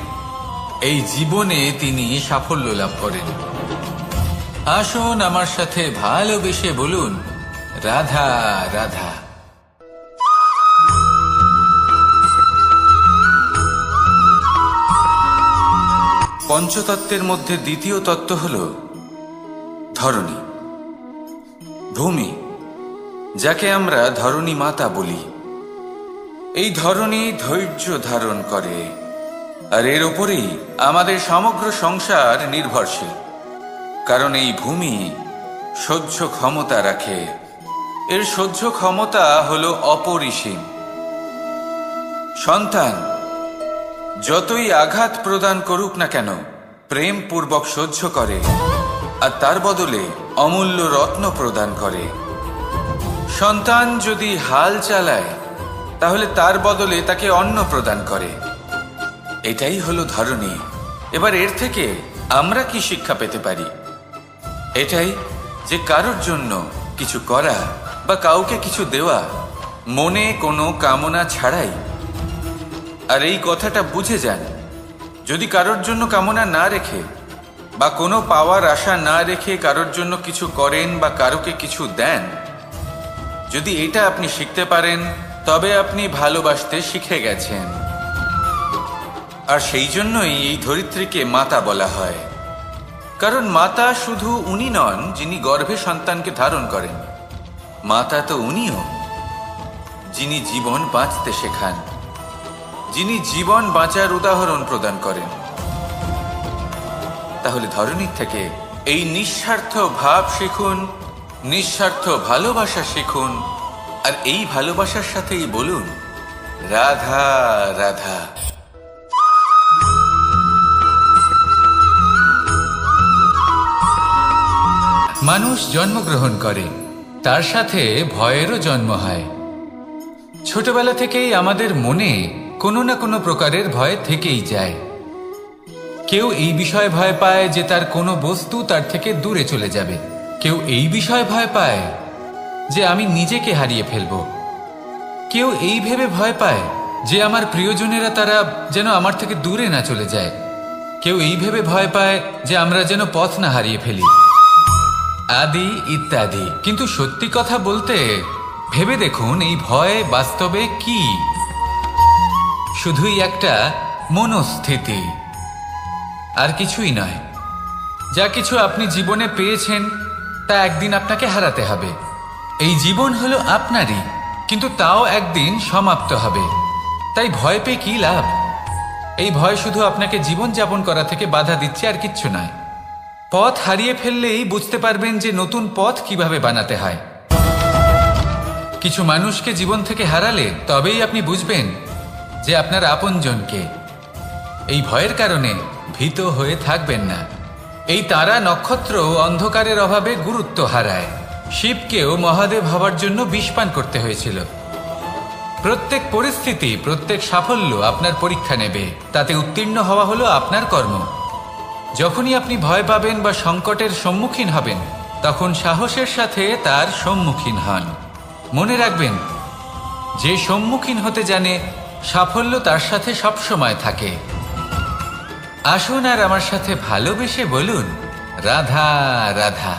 এই জীবনে তিনি সাফল্য লাভ করেন। আসুন আমার সাথে ভালোবেসে বলুন, রাধা রাধা। পঞ্চতত্ত্বের মধ্যে দ্বিতীয় তত্ত্ব হল ধরণী, ভূমি, যাকে আমরা ধরণী মাতা বলি। এই ধরণী ধৈর্য ধারণ করে, আর এর ওপরেই আমাদের সমগ্র সংসার নির্ভরশীল। কারণ এই ভূমি সহ্য ক্ষমতা রাখে, এর সহ্য ক্ষমতা হল অপরিসীম। সন্তান যতই আঘাত প্রদান করুক না কেন প্রেম পূর্বক সহ্য করে, আর তার বদলে অমূল্য রত্ন প্রদান করে। সন্তান যদি হাল চালায় তাহলে তার বদলে তাকে অন্ন প্রদান করে। এটাই হলো ধরণী। এবার এর থেকে আমরা কি শিক্ষা পেতে পারি? এটাই যে কারোর জন্য কিছু করা বা কাউকে কিছু দেওয়া মনে কোনো কামনা ছাড়াই। আর এই কথাটা বুঝে যান, যদি কারোর জন্য কামনা না রেখে বা কোনো পাওয়ার আশা না রেখে কারোর জন্য কিছু করেন বা কারোকে কিছু দেন, যদি এটা আপনি শিখতে পারেন তবে আপনি ভালোবাসতে শিখে গেছেন। আর সেই জন্যই এই ধরিত্রীকে মাতা বলা হয়। কারণ মাতা শুধু উনি নন যিনি গর্ভে সন্তানকে ধারণ করেন, মাতা তো উনিও যিনি জীবন বাঁচতে শেখান, যিনি জীবন বাঁচার উদাহরণ প্রদান করেন। তাহলে ধরণীর থেকে এই নিঃস্বার্থ ভাব শিখুন, নিঃস্বার্থ ভালোবাসা শিখুন, আর এই ভালোবাসার সাথেই বলুন, রাধা রাধা। মানুষ জন্মগ্রহণ করে, তার সাথে ভয়েরও জন্ম হয়। ছোটবেলা থেকেই আমাদের মনে কোনো না কোনো প্রকারের ভয় থেকেই যায়। কেউ এই বিষয়ে ভয় পায় যে তার কোনো বস্তু তার থেকে দূরে চলে যাবে, কেউ এই বিষয়ে ভয় পায় যে আমি নিজেকে হারিয়ে ফেলব, কেউ এই ভেবে ভয় পায় যে আমার প্রিয়জনেরা তারা যেন আমার থেকে দূরে না চলে যায়, কেউ এই ভেবে ভয় পায় যে আমরা যেন পথ না হারিয়ে ফেলি, আদি ইত্যাদি। কিন্তু সত্যি কথা বলতে ভেবে দেখুন এই ভয় বাস্তবে কি? শুধুই একটা মনস্থিতি, আর কিছুই নয়। যা কিছু আপনি জীবনে পেয়েছেন তা একদিন আপনাকে হারাতে হবে। এই জীবন হলো আপনারই, কিন্তু তাও একদিন সমাপ্ত হবে। তাই ভয় পেয়ে কি লাভ? এই ভয় শুধু আপনাকে জীবন যাপন করা থেকে বাধা দিচ্ছে, আর কিচ্ছু নয়। পথ হারিয়ে ফেললেই বুঝতে পারবেন যে নতুন পথ কিভাবে বানাতে হয়। কিছু মানুষকে জীবন থেকে হারালে তবেই আপনি বুঝবেন যে আপনার আপনজনকে। এই ভয়ের কারণে ভীত হয়ে থাকবেন না। এই তারা নক্ষত্র অন্ধকারের অভাবে গুরুত্ব হারায়। শিবকেও মহাদেব হওয়ার জন্য বিষ পান করতে হয়েছিল। প্রত্যেক পরিস্থিতি, প্রত্যেক সাফল্য আপনার পরীক্ষা নেবে, তাতে উত্তীর্ণ হওয়া হলো আপনার কর্ম। যখনই আপনি ভয় পাবেন বা সংকটের সম্মুখীন হবেন তখন সাহসের সাথে তার সম্মুখীন হন। মনে রাখবেন, যে সম্মুখীন হতে জানে সাফল্য তার সাথে সবসময় থাকে। আসুন আর আমার সাথে ভালোবেসে বলুন, রাধা রাধা।